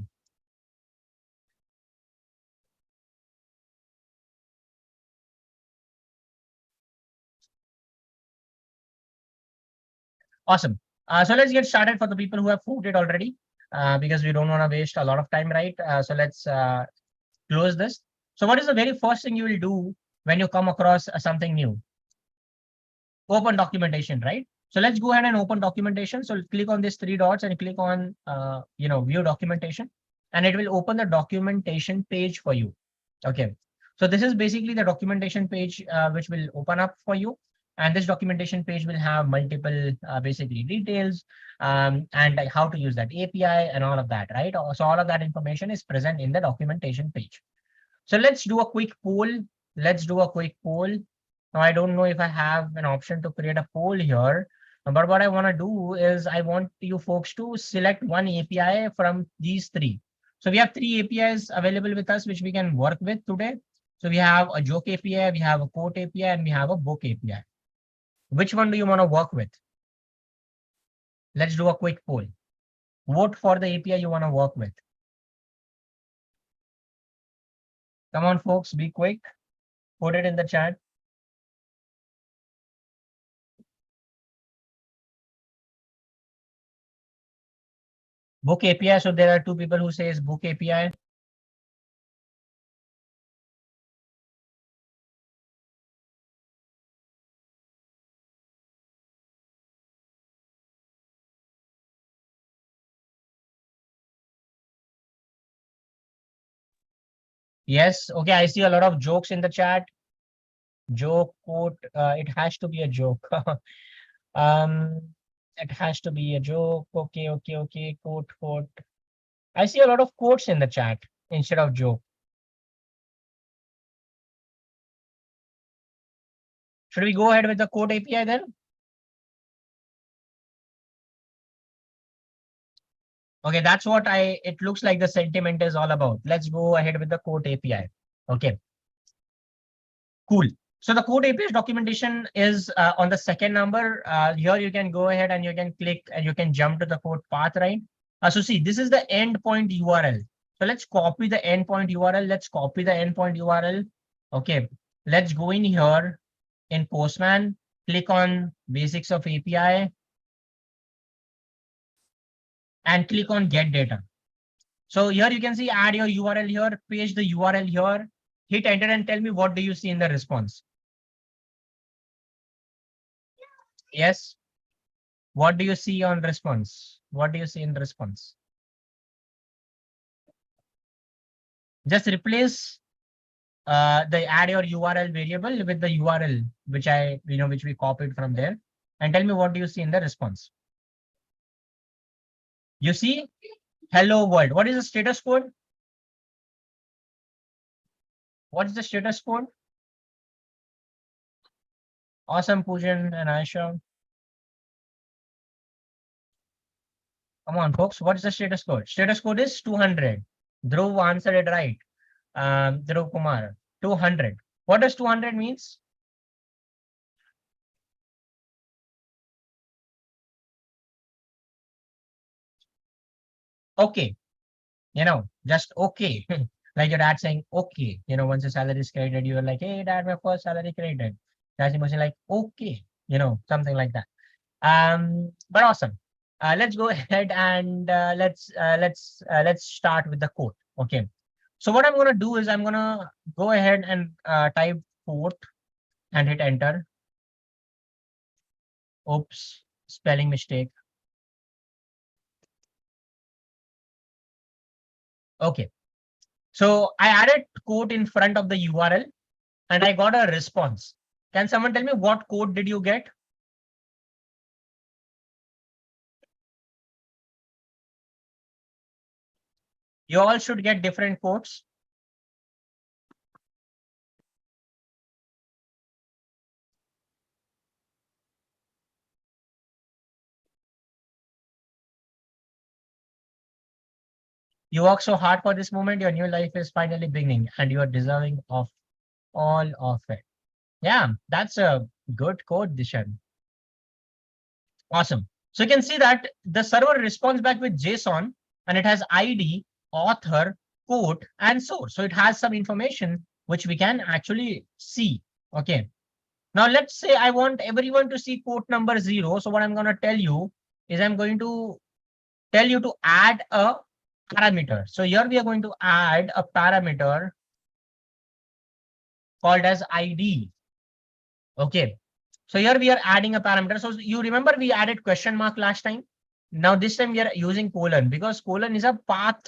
S1: Awesome. So let's get started for the people who have voted already, because we don't want to waste a lot of time, right? So let's close this. So what is the very first thing you will do when you come across something new? Open documentation, right? So let's go ahead and open documentation. So click on these 3 dots and click on, view documentation, and it will open the documentation page for you. Okay. So this is basically the documentation page, which will open up for you. And this documentation page will have multiple basically details, and like how to use that API and all of that, right? So all of that information is present in the documentation page. So let's do a quick poll. Let's do a quick poll. Now, I don't know if I have an option to create a poll here, but what I want to do is I want you folks to select one API from these 3. So we have 3 APIs available with us, which we can work with today. So we have a joke API, we have a quote API, and we have a book API. Which one do you want to work with? Let's do a quick poll. Vote for the API you want to work with. Come on, folks, be quick. Put it in the chat. Book API. So there are 2 people who says book API. Yes. Okay. I see a lot of jokes in the chat. Joke, quote. It has to be a joke. um, it has to be a joke. Okay. Okay. Okay. Quote, quote. I see a lot of quotes in the chat instead of joke. Should we go ahead with the quote API then? Okay. That's what it looks like the sentiment is all about. Let's go ahead with the quote API. Okay. Cool. So the code API documentation is on the second number. Here you can go ahead and you can click and you can jump to the code path, right? So see, this is the endpoint URL. So let's copy the endpoint URL. Let's copy the endpoint URL. Okay. Let's go in here in Postman, click on basics of API and click on get data. So here you can see add your URL here, paste the URL here, hit enter and tell me what do you see in the response. Yes. What do you see on response? What do you see in response? Just replace the add your URL variable with the URL which we copied from there, and tell me what do you see in the response. You see hello world. What is the status code? What is the status code? Awesome, Pujan and Aisha. Come on, folks. What is the status code? Status code is 200. Dhruv answered it right. Dhruv Kumar, 200. What does 200 means? Okay. Just okay. Like your dad saying, okay, once your salary is credited, you're like, hey, dad, my first salary credited. Dad's emotion like, okay, something like that. But awesome. Let's go ahead and let's start with the quote. Okay. So what I'm gonna do is I'm gonna go ahead and type quote and hit enter. Oops, spelling mistake. Okay. So I added quote in front of the URL and I got a response. Can someone tell me what quote did you get? You all should get different quotes. You work so hard for this moment, your new life is finally beginning and you are deserving of all of it. Yeah, that's a good quote, Dishan. Awesome. So you can see that the server responds back with JSON and it has ID, author, quote, and source. So it has some information which we can actually see. Okay. Now let's say I want everyone to see quote number 0. So what I'm going to tell you is I'm going to tell you to add a parameter. So here we are going to add a parameter called as ID. Okay. So here we are adding a parameter. So you remember we added question mark last time. Now this time we are using colon because colon is a path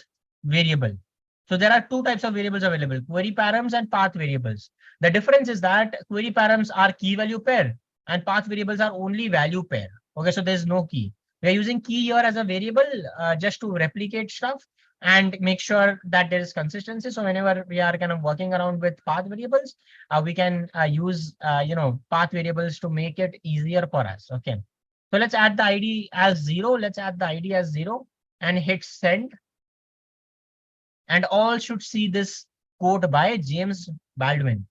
S1: variable. So there are two types of variables available, query params and path variables. The difference is that query params are key value pair and path variables are only value pair. Okay, so there's no key. We are using key here as a variable just to replicate stuff and make sure that there is consistency. So whenever we are kind of working around with path variables, we can use path variables to make it easier for us. Okay, so let's add the ID as 0. Let's add the ID as 0 and hit send. And all should see this quote by James Baldwin.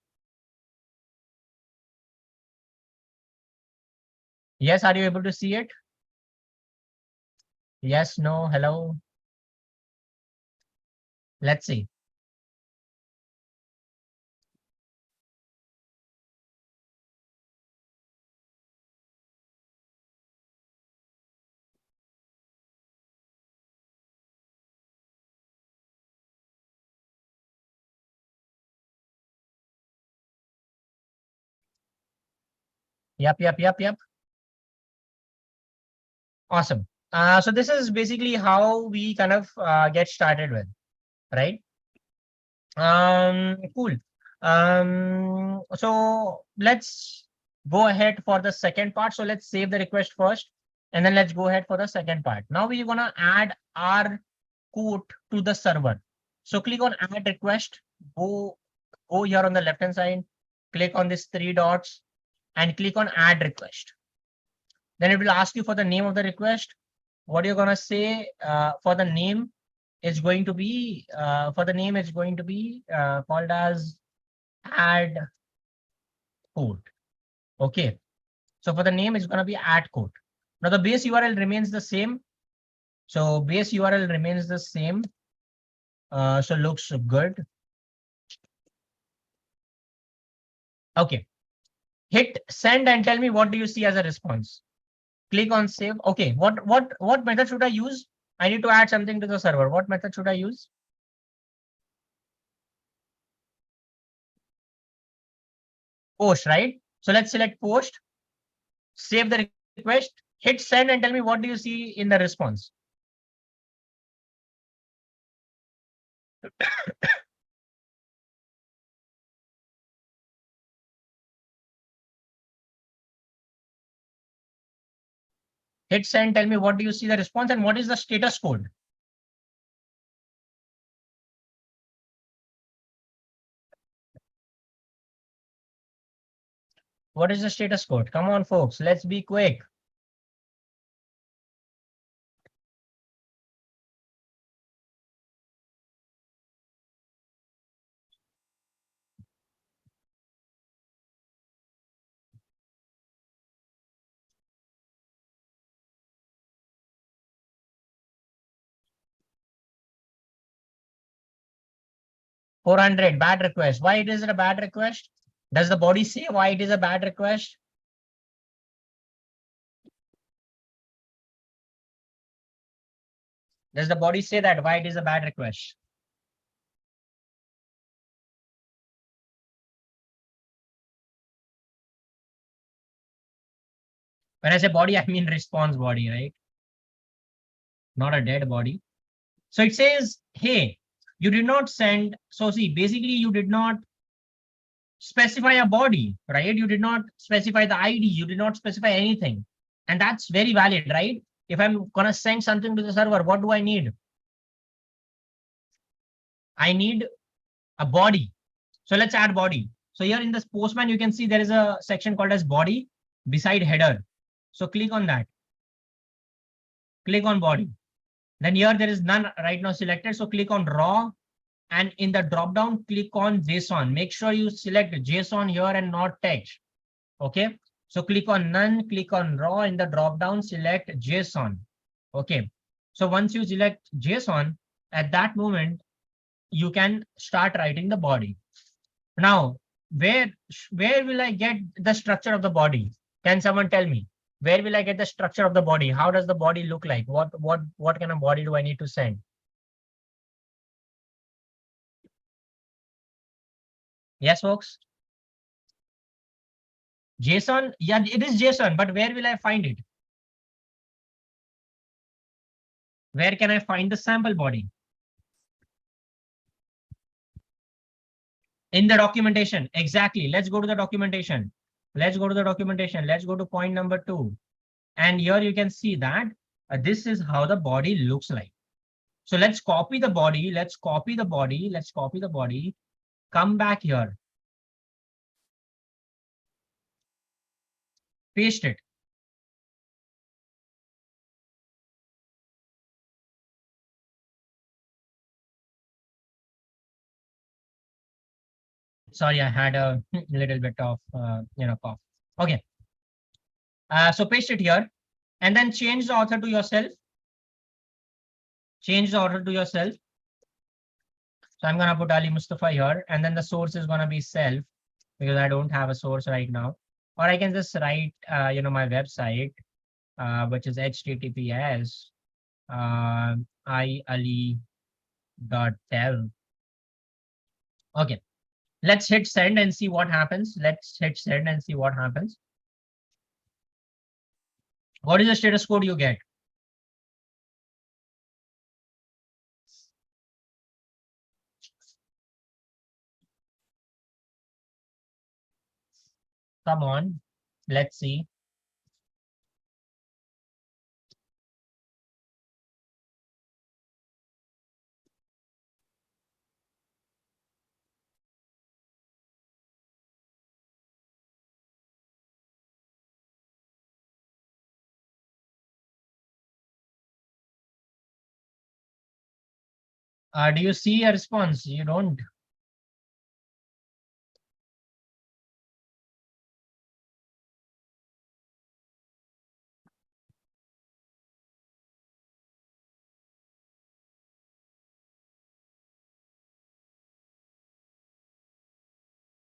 S1: Yes, are you able to see it? Yes, no, hello. Let's see. Yep. Awesome. So this is basically how we kind of get started with, right? Cool. So let's go ahead for the second part. So let's save the request first, and then let's go ahead for the second part. Now we're gonna add our quote to the server. So click on add request, go here on the left hand side, click on these three dots and click on add request. Then it will ask you for the name of the request. What you're gonna say for the name is going to be called as add quote. Okay. So for the name, it's gonna be add quote. Now the base URL remains the same. So base URL remains the same. So looks good. Okay. Hit send and tell me what do you see as a response. Click on save. Okay. What method should I use? I need to add something to the server. What method should I use? Post, right? So let's select post, save the request, hit send and tell me what do you see in the response. Hit send, tell me what do you see the response and what is the status code. What is the status code? Come on, folks, let's be quick. 400, bad request. Why it is a bad request? Does the body say why it is a bad request? Does the body say that why it is a bad request? When I say body, I mean response body, right? Not a dead body. So it says, hey, you did not send. So see, basically you did not specify a body, right? You did not specify the ID. You did not specify anything. And that's very valid, right? If I'm going to send something to the server, what do I need? I need a body. So let's add body. So here in this Postman, you can see there is a section called as body beside header. So click on that. Click on body. Then here there is none right now selected. So click on raw, and in the drop down, click on JSON. Make sure you select JSON here and not text. Okay. So click on none, click on raw. In the drop down, select JSON. Okay. So once you select JSON, at that moment, you can start writing the body. Now, where will I get the structure of the body? Can someone tell me? Where will I get the structure of the body? How does the body look like? What kind of body do I need to send? Yes, folks. JSON, yeah, it is JSON, but where will I find it? Where can I find the sample body? In the documentation, exactly. Let's go to the documentation. Let's go to the documentation. Let's go to point number 2. And here you can see that this is how the body looks like. So let's copy the body. Let's copy the body. Let's copy the body. Come back here. Paste it. Sorry, I had a little bit of cough. Okay. So paste it here, and then change the author to yourself. Change the author to yourself. So I'm gonna put Ali Mustafa here, and then the source is gonna be self, because I don't have a source right now. Or I can just write my website, which is https iali.dev. Okay. Let's hit send and see what happens. Let's hit send and see what happens. What is the status code you get? Come on, let's see. Do you see a response? You don't.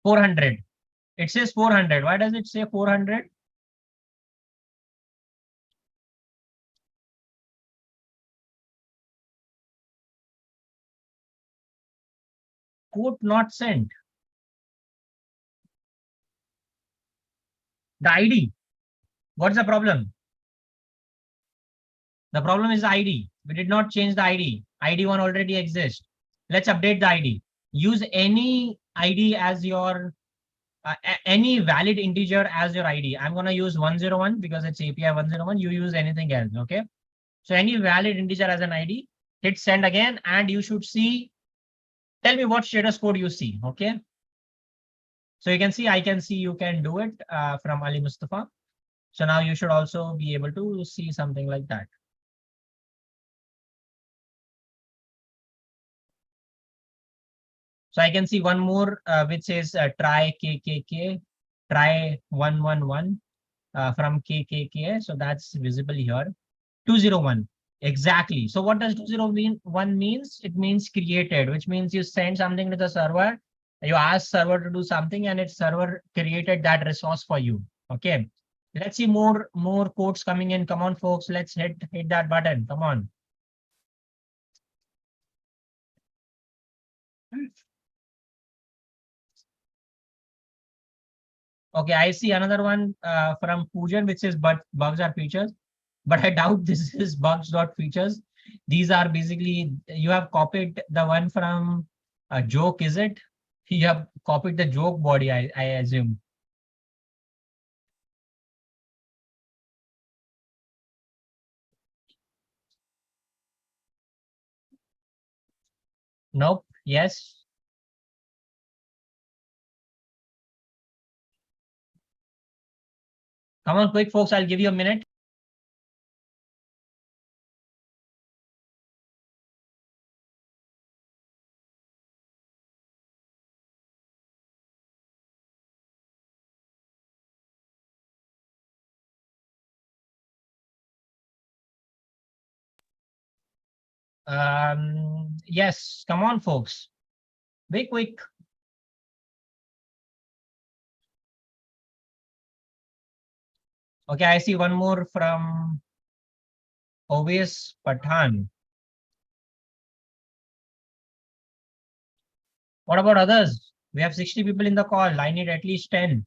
S1: $400. It says 400. Why does it say 400? Quote not sent. The ID. What's the problem? The problem is the ID. We did not change the ID. ID1 already exists. Let's update the ID. Use any ID as your any valid integer as your ID. I'm going to use 101 because it's API 101. You use anything else. Okay. So any valid integer as an ID, hit send again, and you should see. Tell me what status code you see. Okay. So you can see, I can see you can do it from Ali Mustafa. So now you should also be able to see something like that. So I can see one more which says try KKK, try 111 from KKK. So that's visible here. 201. Exactly. So what does 201 means? It means created, which means you send something to the server, you ask server to do something, and its server created that resource for you. Okay. Let's see more codes coming in. Come on, folks. Let's hit that button. Come on. Okay, I see another one from Pujan, which is but bugs are features, but I doubt this is bugs dot features. These are basically you have copied the one from a joke, is it? You have copied the joke body, I assume. Nope. Yes. Come on, quick, folks. I'll give you a minute. Yes. Come on, folks. Be quick. Okay, I see one more from Ovis Pathan. What about others? We have 60 people in the call. I need at least 10.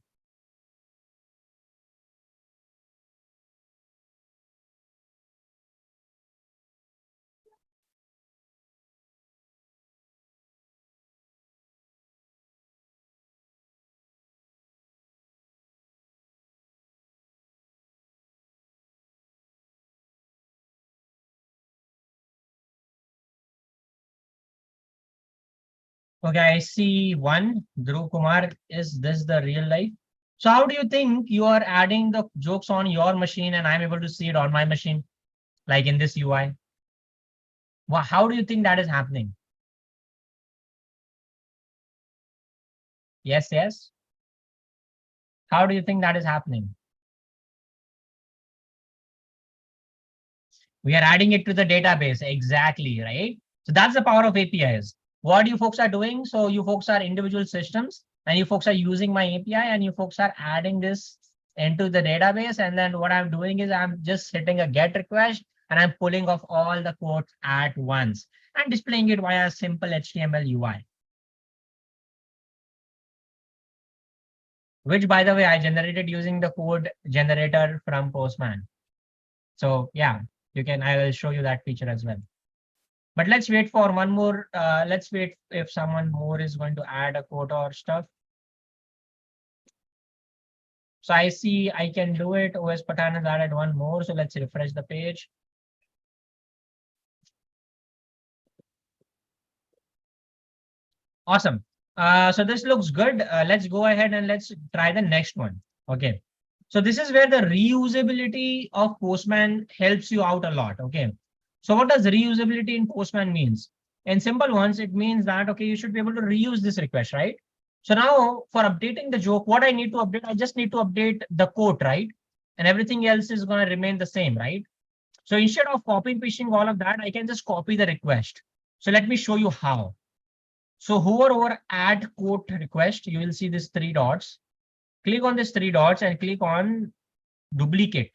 S1: Okay, I see one. Dhruv Kumar, is this the real life? So how do you think you are adding the jokes on your machine and I'm able to see it on my machine, like in this UI? Well, how do you think that is happening? Yes, yes. How do you think that is happening? We are adding it to the database. Exactly, right? So that's the power of APIs. What you folks are doing, so you folks are individual systems and you folks are using my API and you folks are adding this into the database. And then what I'm doing is I'm just hitting a GET request and I'm pulling off all the codes at once and displaying it via a simple HTML UI. Which, by the way, I generated using the code generator from Postman. So yeah, I will show you that feature as well. But let's wait for one more. Let's wait if someone more is going to add a quote or stuff. So I see I can do it. OS Patan has added one more. So let's refresh the page. Awesome. So this looks good. Let's go ahead and let's try the next one. Okay. So this is where the reusability of Postman helps you out a lot. Okay. So what does reusability in Postman means? In simple ones, it means that, okay, you should be able to reuse this request, right? So now for updating the joke, what I need to update, I just need to update the code, right? And everything else is going to remain the same, right? So instead of copying, pasting all of that, I can just copy the request. So let me show you how. So hover over add quote request, you will see these three dots. Click on these three dots and click on duplicate.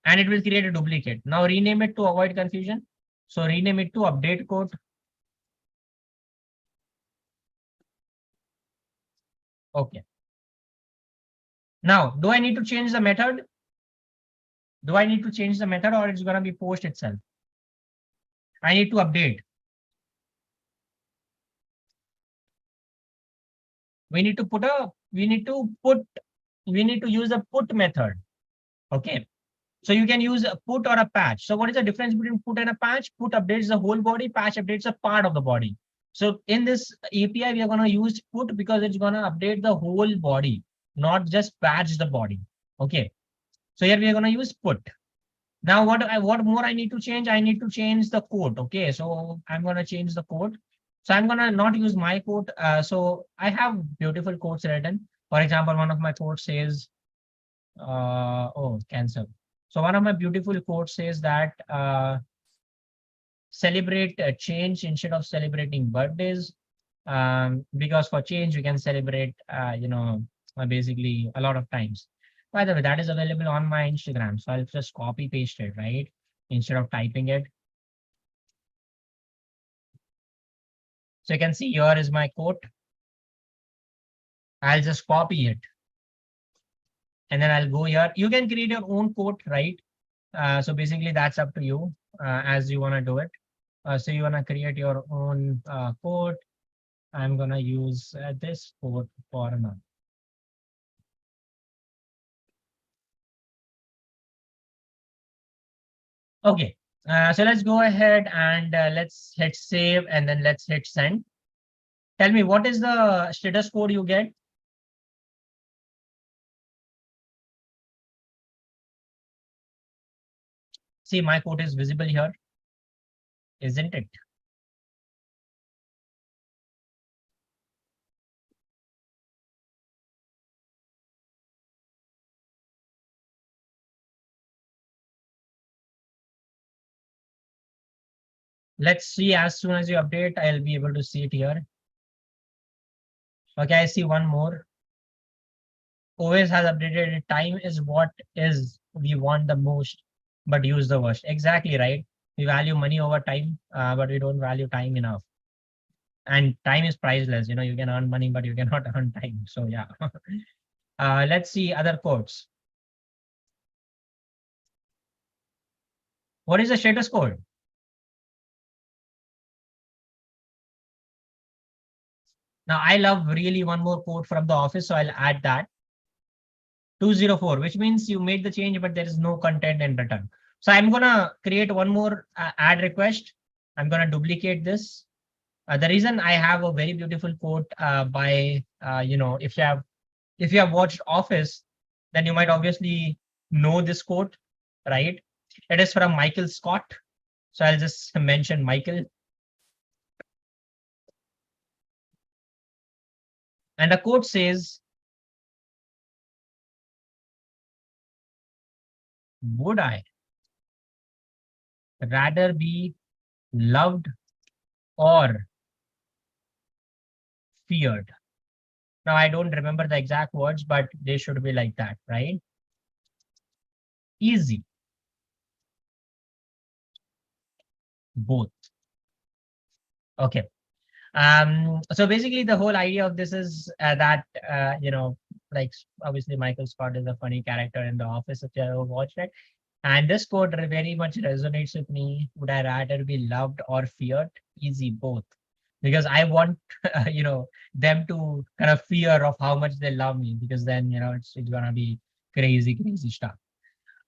S1: And it will create a duplicate. Now rename it to avoid confusion. So rename it to update quote. Okay. Now, do I need to change the method? Do I need to change the method or it's going to be post itself? I need to update. We need to use a put method. Okay. So you can use a put or a patch. So what is the difference between put and a patch? Put updates the whole body, patch updates a part of the body. So in this API, we are going to use put because it's going to update the whole body, not just patch the body. Okay. So here we are going to use put. Now what more I need to change? I need to change the code. Okay. So I'm going to change the code. So I'm going to not use my code. So I have beautiful codes written. For example, one of my codes says, oh, cancel. So one of my beautiful quotes says that celebrate change instead of celebrating birthdays, because for change you can celebrate, basically a lot of times. By the way, that is available on my Instagram, so I'll just copy paste it, right, instead of typing it. So you can see here is my quote. I'll just copy it and then I'll go here. You can create your own quote, right? So basically that's up to you as you want to do it. So you want to create your own quote. I'm going to use this quote for now. Okay, so let's go ahead and let's hit save and then let's hit send. Tell me, what is the status code you get? See, my code is visible here, isn't it? Let's see, as soon as you update, I'll be able to see it here. Okay, I see one more. OS has updated it. Time is what is we want the most, but use the worst. Exactly right. We value money over time, but we don't value time enough. And time is priceless. You can earn money, but you cannot earn time. So yeah. Let's see other codes. What is the status code? Now I love really one more code from the office, so I'll add that. 204, which means you made the change, but there is no content in return. So I'm gonna create one more add request. I'm gonna duplicate this. The reason I have a very beautiful quote by if you have watched Office, then you might obviously know this quote, right? It is from Michael Scott. So I'll just mention Michael. And the quote says, would I rather be loved or feared? Now, I don't remember the exact words, but they should be like that, right? Easy. Both. Okay. So basically the whole idea of this is that, like obviously Michael Scott is a funny character in The Office, if you ever watched it. And this quote very much resonates with me. Would I rather be loved or feared? Easy, both. Because I want, them to kind of fear of how much they love me, because then, it's gonna be crazy, crazy stuff.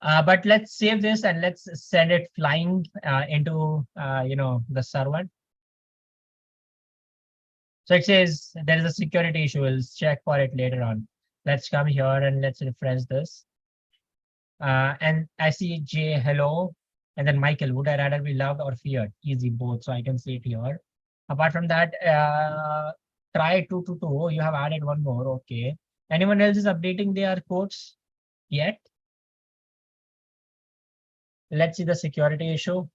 S1: But let's save this and let's send it flying into, the server. So it says there is a security issue. We'll check for it later on. Let's come here and let's refresh this. And I see J, hello. And then Michael, would I rather be loved or feared? Easy, both. So I can see it here. Apart from that, try 222. Oh, you have added one more. Okay. Anyone else is updating their codes yet? Let's see the security issue.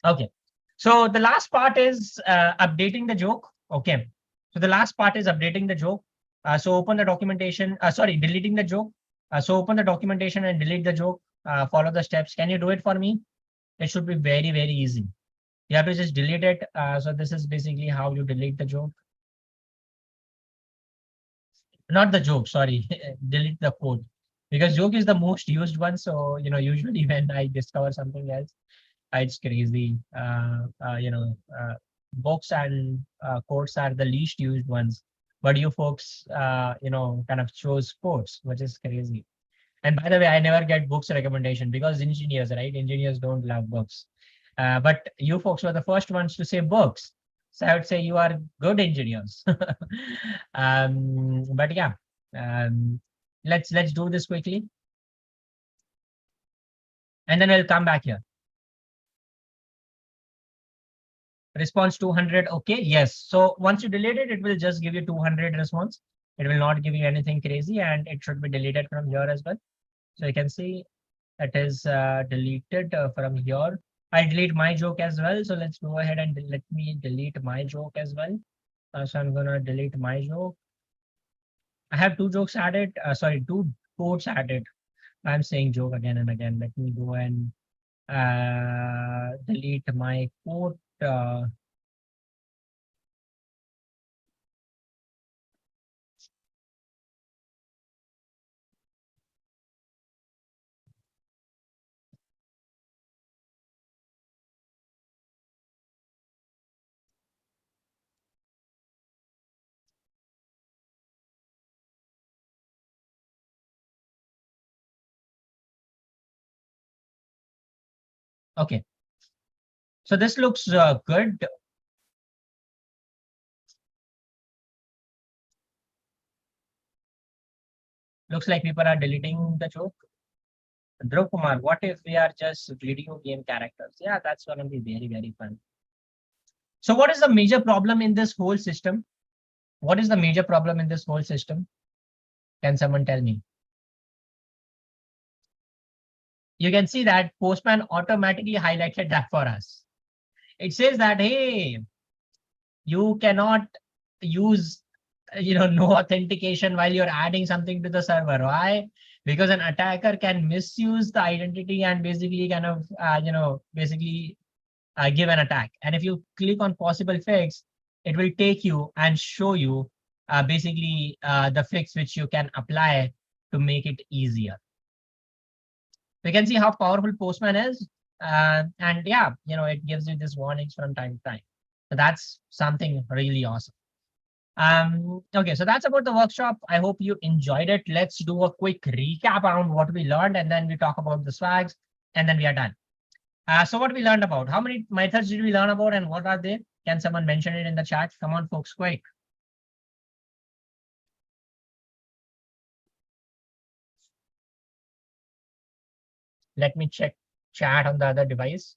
S1: Okay. So the last part is updating the joke. Okay. So the last part is updating the joke. So open the documentation. Sorry, deleting the joke. So open the documentation and delete the joke. Follow the steps. Can you do it for me? It should be very, very easy. You have to just delete it. So this is basically how you delete the joke. Not the joke, sorry, delete the code. Because joke is the most used one. So, usually when I discover something else, it's crazy. Books and quotes are the least used ones. But you folks, kind of chose quotes, which is crazy. And by the way, I never get books recommendation because engineers, right? Engineers don't love books. But you folks were the first ones to say books. So I would say you are good engineers. But yeah, let's do this quickly. And then we'll come back here. Response 200. Okay, yes. So once you delete it, it will just give you 200 response. It will not give you anything crazy, and it should be deleted from here as well. So you can see it is deleted from here. I'll delete my joke as well. So let's go ahead and let me delete my joke as well. So I'm gonna delete my joke. I have two jokes added. Sorry, two quotes added. I'm saying joke again and again. Let me go and delete my quote. Okay. So this looks good. Looks like people are deleting the joke. Dhruv Kumar, what if we are just video game characters? Yeah, that's going to be very, very fun. So what is the major problem in this whole system? What is the major problem in this whole system? Can someone tell me? You can see that Postman automatically highlighted that for us. It says that, hey, you cannot use no authentication while you're adding something to the server. Why? Because an attacker can misuse the identity and basically kind of basically give an attack. And if you click on possible fix, it will take you and show you basically the fix which you can apply to make it easier. We can see how powerful Postman is. And yeah, it gives you these warnings from time to time. So that's something really awesome. Okay, so that's about the workshop. I hope you enjoyed it. Let's do a quick recap around what we learned, and then we talk about the swags, and then we are done. So what we learned about, how many methods did we learn about, and what are they? Can someone mention it in the chat? Come on, folks, quick. Let me check chat on the other device.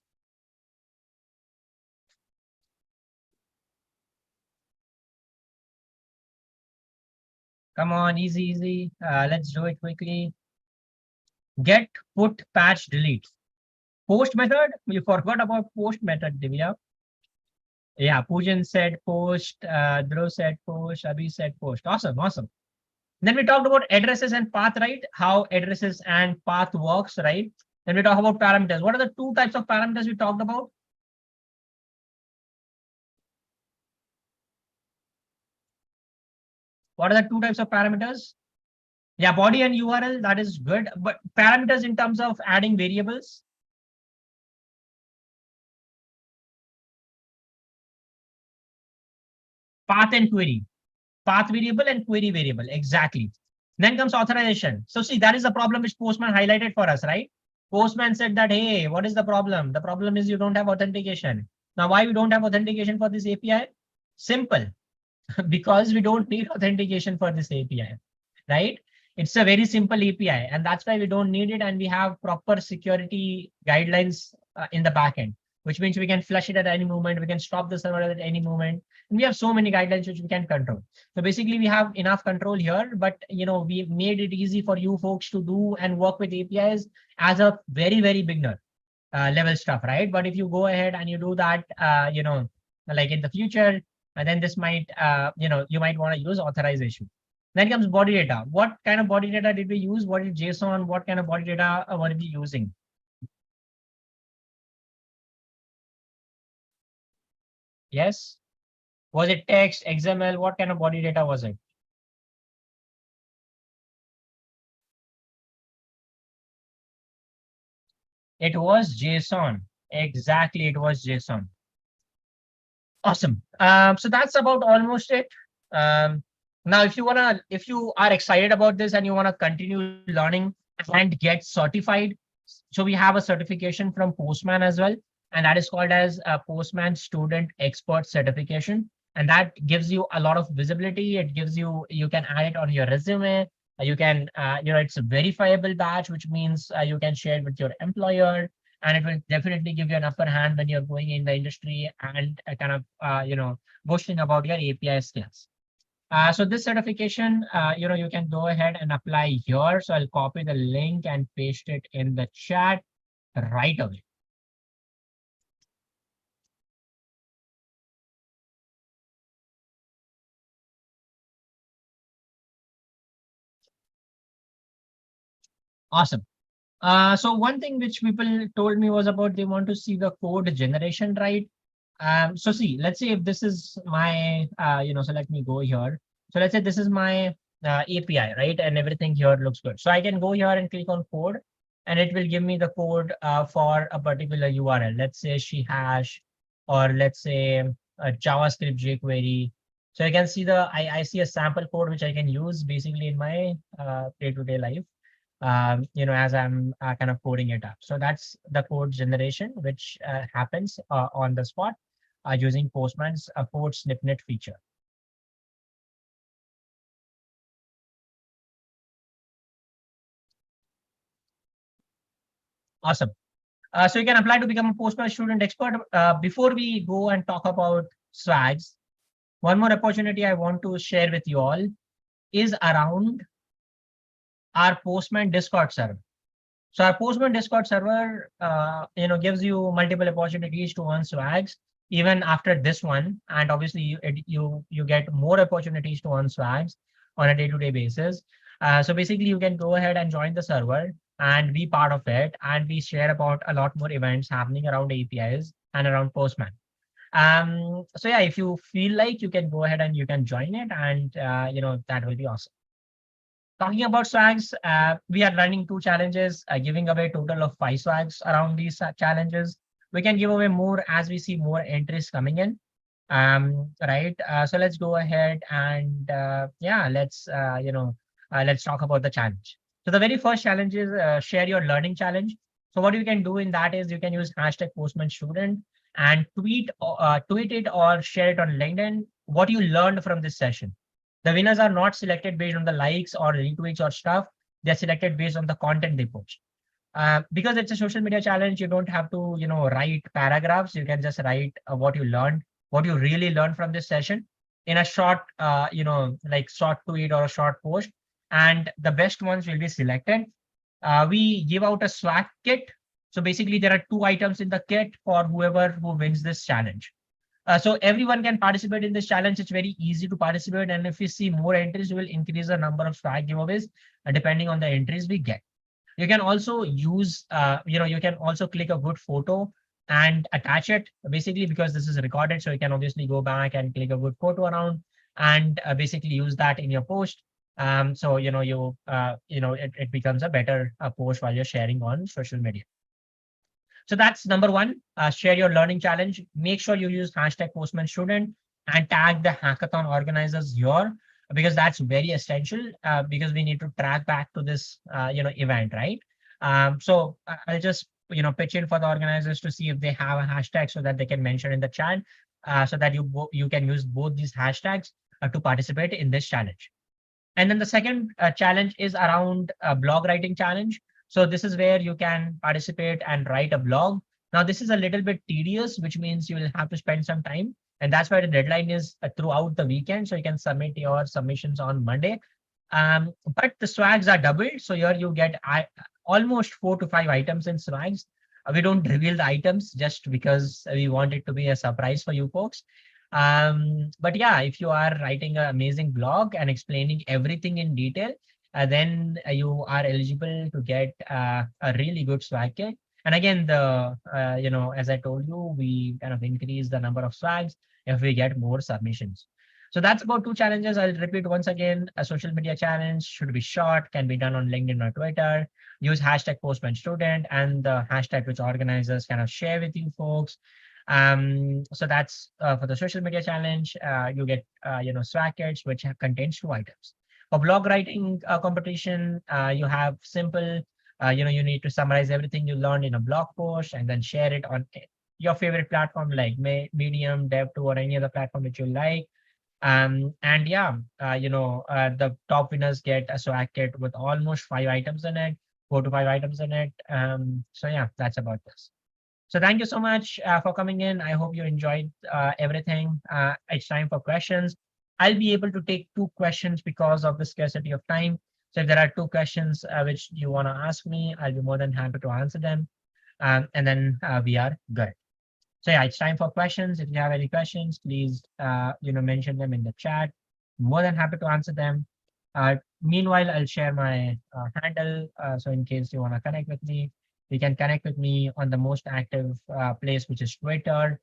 S1: Come on, easy, easy. Let's do it quickly. Get, put, patch, delete. Post method, we forgot about post method, Divya. Yeah, Pujan said post, Dhruv said post, Abhi said post. Awesome, awesome. Then we talked about addresses and path, right? How addresses and path works, right? Then we talk about parameters. What are the two types of parameters we talked about? What are the two types of parameters? Yeah, body and URL, that is good. But parameters in terms of adding variables. Path and query. Path variable and query variable, exactly. Then comes authorization. So see, that is the problem which Postman highlighted for us, right? Postman said that, hey, what is the problem? The problem is you don't have authentication. Now, why we don't have authentication for this API? Simple, because we don't need authentication for this API, right? It's a very simple API, and that's why we don't need it. And we have proper security guidelines in the backend, which means we can flush it at any moment. We can stop the server at any moment. And we have so many guidelines which we can control. So basically, we have enough control here, but we made it easy for you folks to do and work with APIs as a very, very beginner level stuff, right? But if you go ahead and you do that, like in the future, and then this might, you might want to use authorization. Then comes body data. What kind of body data did we use? What is JSON? What kind of body data were we using? Yes. Was it text, XML? What kind of body data was it? It was JSON. Exactly, it was JSON. Awesome. So that's about almost it. Now, if you are excited about this and you want to continue learning and get certified, so we have a certification from Postman as well, and that is called as a Postman Student Expert Certification. And that gives you a lot of visibility. It gives you can add it on your resume. You can, it's a verifiable badge, which means you can share it with your employer, and it will definitely give you an upper hand when you're going in the industry and kind of, boasting about your API skills. So this certification, you can go ahead and apply here. So I'll copy the link and paste it in the chat right away. Awesome. So one thing which people told me was about they want to see the code generation, right? So see, let's say if this is my, so let me go here. So let's say this is my API, right? And everything here looks good. So I can go here and click on code, and it will give me the code for a particular URL. Let's say she hash, or let's say a JavaScript jQuery. So I can see I see a sample code which I can use basically in my day-to-day life, as I'm kind of coding it up. So that's the code generation, which happens on the spot using Postman's code snippet feature. Awesome. So you can apply to become a Postman student expert. Before we go and talk about swags, one more opportunity I want to share with you all is around our Postman Discord server. So our Postman Discord server, gives you multiple opportunities to earn swags even after this one, and obviously you get more opportunities to earn swags on a day-to-day basis. So basically, you can go ahead and join the server and be part of it, and we share about a lot more events happening around APIs and around Postman. So yeah, if you feel like, you can go ahead and you can join it, and that will be awesome. Talking about swags, we are running 2 challenges, giving away a total of 5 swags around these challenges. We can give away more as we see more entries coming in. Right. So let's go ahead and yeah, let's talk about the challenge. So the very first challenge is share your learning challenge. So what you can do in that is you can use hashtag Postman student and tweet it or share it on LinkedIn what you learned from this session. The winners are not selected based on the likes or retweets or stuff. They're selected based on the content they post. Because it's a social media challenge, you don't have to, write paragraphs. You can just write what you learned, what you really learned from this session in a short, like short tweet or a short post. And the best ones will be selected. We give out a swag kit. So basically, there are 2 items in the kit for whoever who wins this challenge. So everyone can participate in this challenge. It's very easy to participate. And if we see more entries, we will increase the number of swag giveaways depending on the entries we get. You can also use, you can also click a good photo and attach it, basically because this is recorded. So you can obviously go back and click a good photo around and basically use that in your post. So, it becomes a better post while you're sharing on social media. So that's number one, share your learning challenge. Make sure you use hashtag Postman student and tag the hackathon organizers here, because that's very essential because we need to track back to this, event, right? So I'll just, pitch in for the organizers to see if they have a hashtag so that they can mention in the chat so that you can use both these hashtags to participate in this challenge. And then the second challenge is around a blog writing challenge. So this is where you can participate and write a blog. Now, this is a little bit tedious, which means you will have to spend some time. And that's why the deadline is throughout the weekend. So you can submit your submissions on Monday. But the swags are doubled. So here you get almost 4 to 5 items in swags. We don't reveal the items just because we want it to be a surprise for you folks. But yeah, if you are writing an amazing blog and explaining everything in detail, then you are eligible to get a really good swag kit. And again, as I told you, we kind of increase the number of swags if we get more submissions. So that's about 2 challenges. I'll repeat once again. A social media challenge should be short, can be done on LinkedIn or Twitter. Use hashtag Postman student and the hashtag which organizers kind of share with you folks. So that's for the social media challenge. You get swag kits which contains 2 items. For blog writing competition, you have simple. You need to summarize everything you learned in a blog post and then share it on your favorite platform like Medium, Dev2, or any other platform that you like. And yeah, the top winners get a swag kit with almost 5 items in it, 4 to 5 items in it. So yeah, that's about this. So thank you so much for coming in. I hope you enjoyed everything. It's time for questions. I'll be able to take 2 questions because of the scarcity of time. So if there are 2 questions which you want to ask me, I'll be more than happy to answer them. And then we are good. So yeah, it's time for questions. If you have any questions, please mention them in the chat. More than happy to answer them. Meanwhile, I'll share my handle. So in case you want to connect with me, you can connect with me on the most active place, which is Twitter,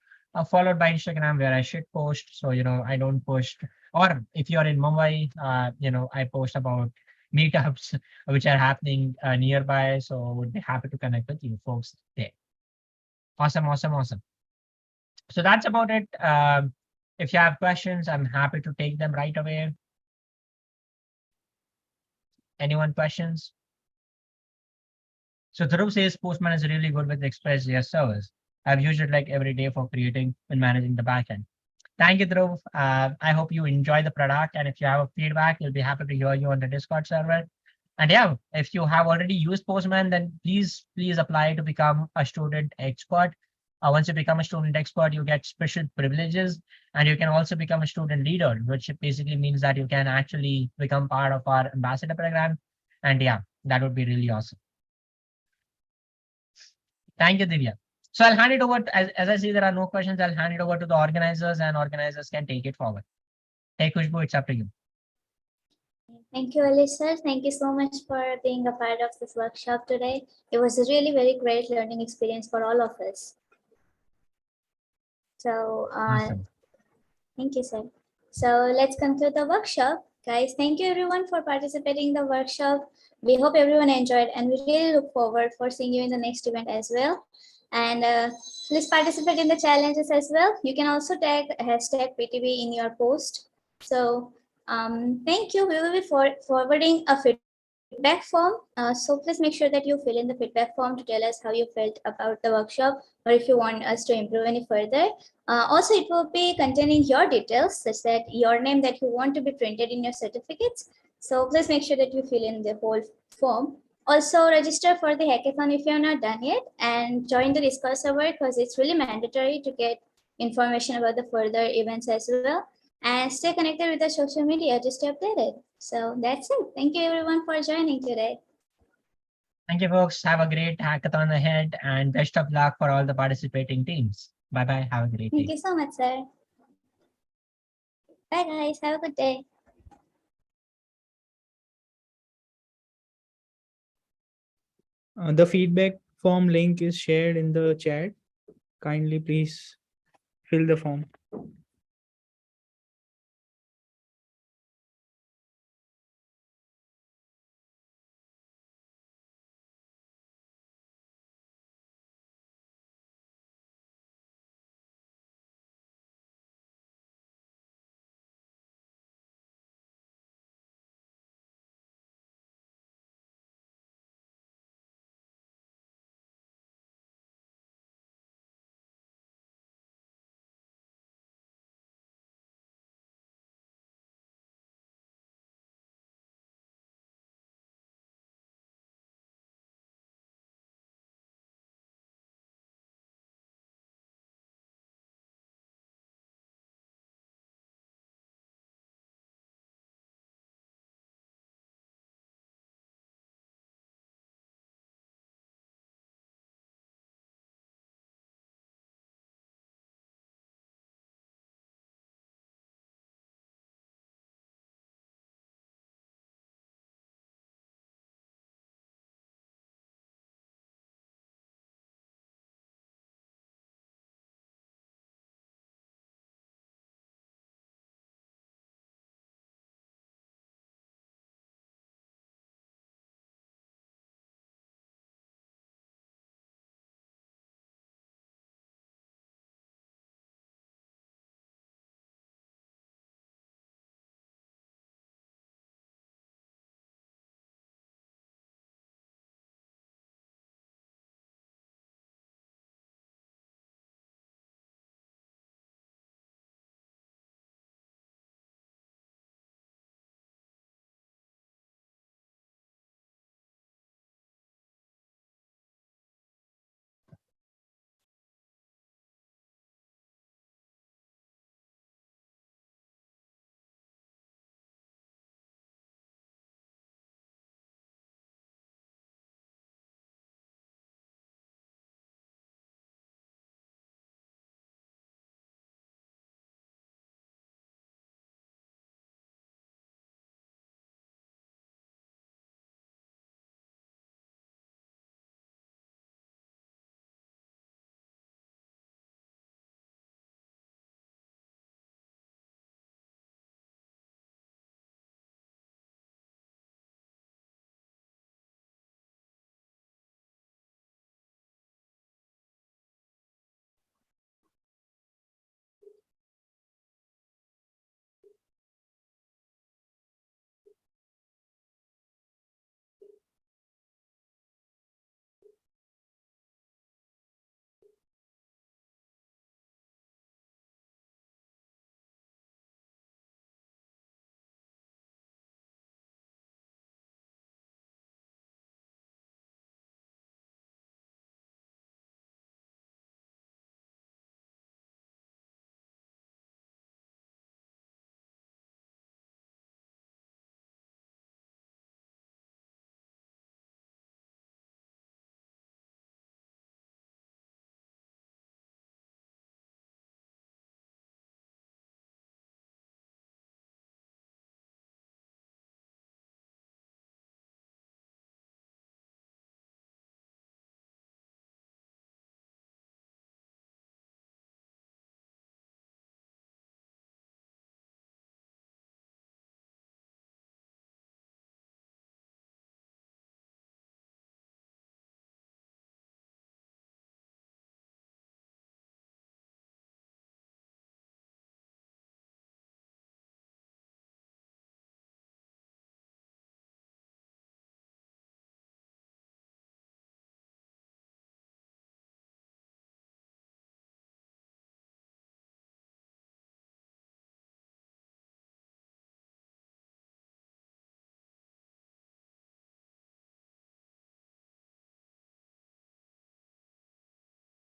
S1: followed by Instagram, where I should post. So I don't post. Or if you're in Mumbai, I post about meetups which are happening nearby. So would be happy to connect with you folks there. Awesome, awesome, awesome. So that's about it. If you have questions, I'm happy to take them right away. Anyone questions? So Dhruv says Postman is really good with Express.js servers. I've used it like every day for creating and managing the backend. Thank you, Dhruv. I hope you enjoy the product. And if you have a feedback, we'll be happy to hear you on the Discord server. And yeah, if you have already used Postman, then please apply to become a student expert. Once you become a student expert, you get special privileges, and you can also become a student leader, which basically means that you can actually become part of our ambassador program. And yeah, that would be really awesome. Thank you, Divya. So I'll hand it over, as I see there are no questions, I'll hand it over to the organizers, and organizers can take it forward. Hey, Khushbu, it's up to you.
S2: Thank you, Ali sir. Thank you so much for being a part of this workshop today. It was a really very great learning experience for all of us. So,
S1: Awesome.
S2: Thank you, sir. So let's conclude the workshop. Guys, thank you everyone for participating in the workshop. We hope everyone enjoyed, and we really look forward for seeing you in the next event as well. And please participate in the challenges as well. You can also tag hashtag PTB in your post. So thank you. We will be forwarding a feedback form. So please make sure that you fill in the feedback form to tell us how you felt about the workshop, or if you want us to improve any further. Also, it will be containing your details, such that your name that you want to be printed in your certificates. So please make sure that you fill in the whole form. Also, register for the hackathon if you are not done yet, and join the Discord server, because it's really mandatory to get information about the further events as well. And stay connected with the social media to stay updated. So that's it. Thank you everyone for joining today.
S1: Thank you, folks. Have a great hackathon ahead, and best of luck for all the participating teams. Bye-bye. Have a great day.
S2: Thank you so much, sir. Bye, guys. Have a good day.
S3: The feedback form link is shared in the chat. Kindly please fill the form.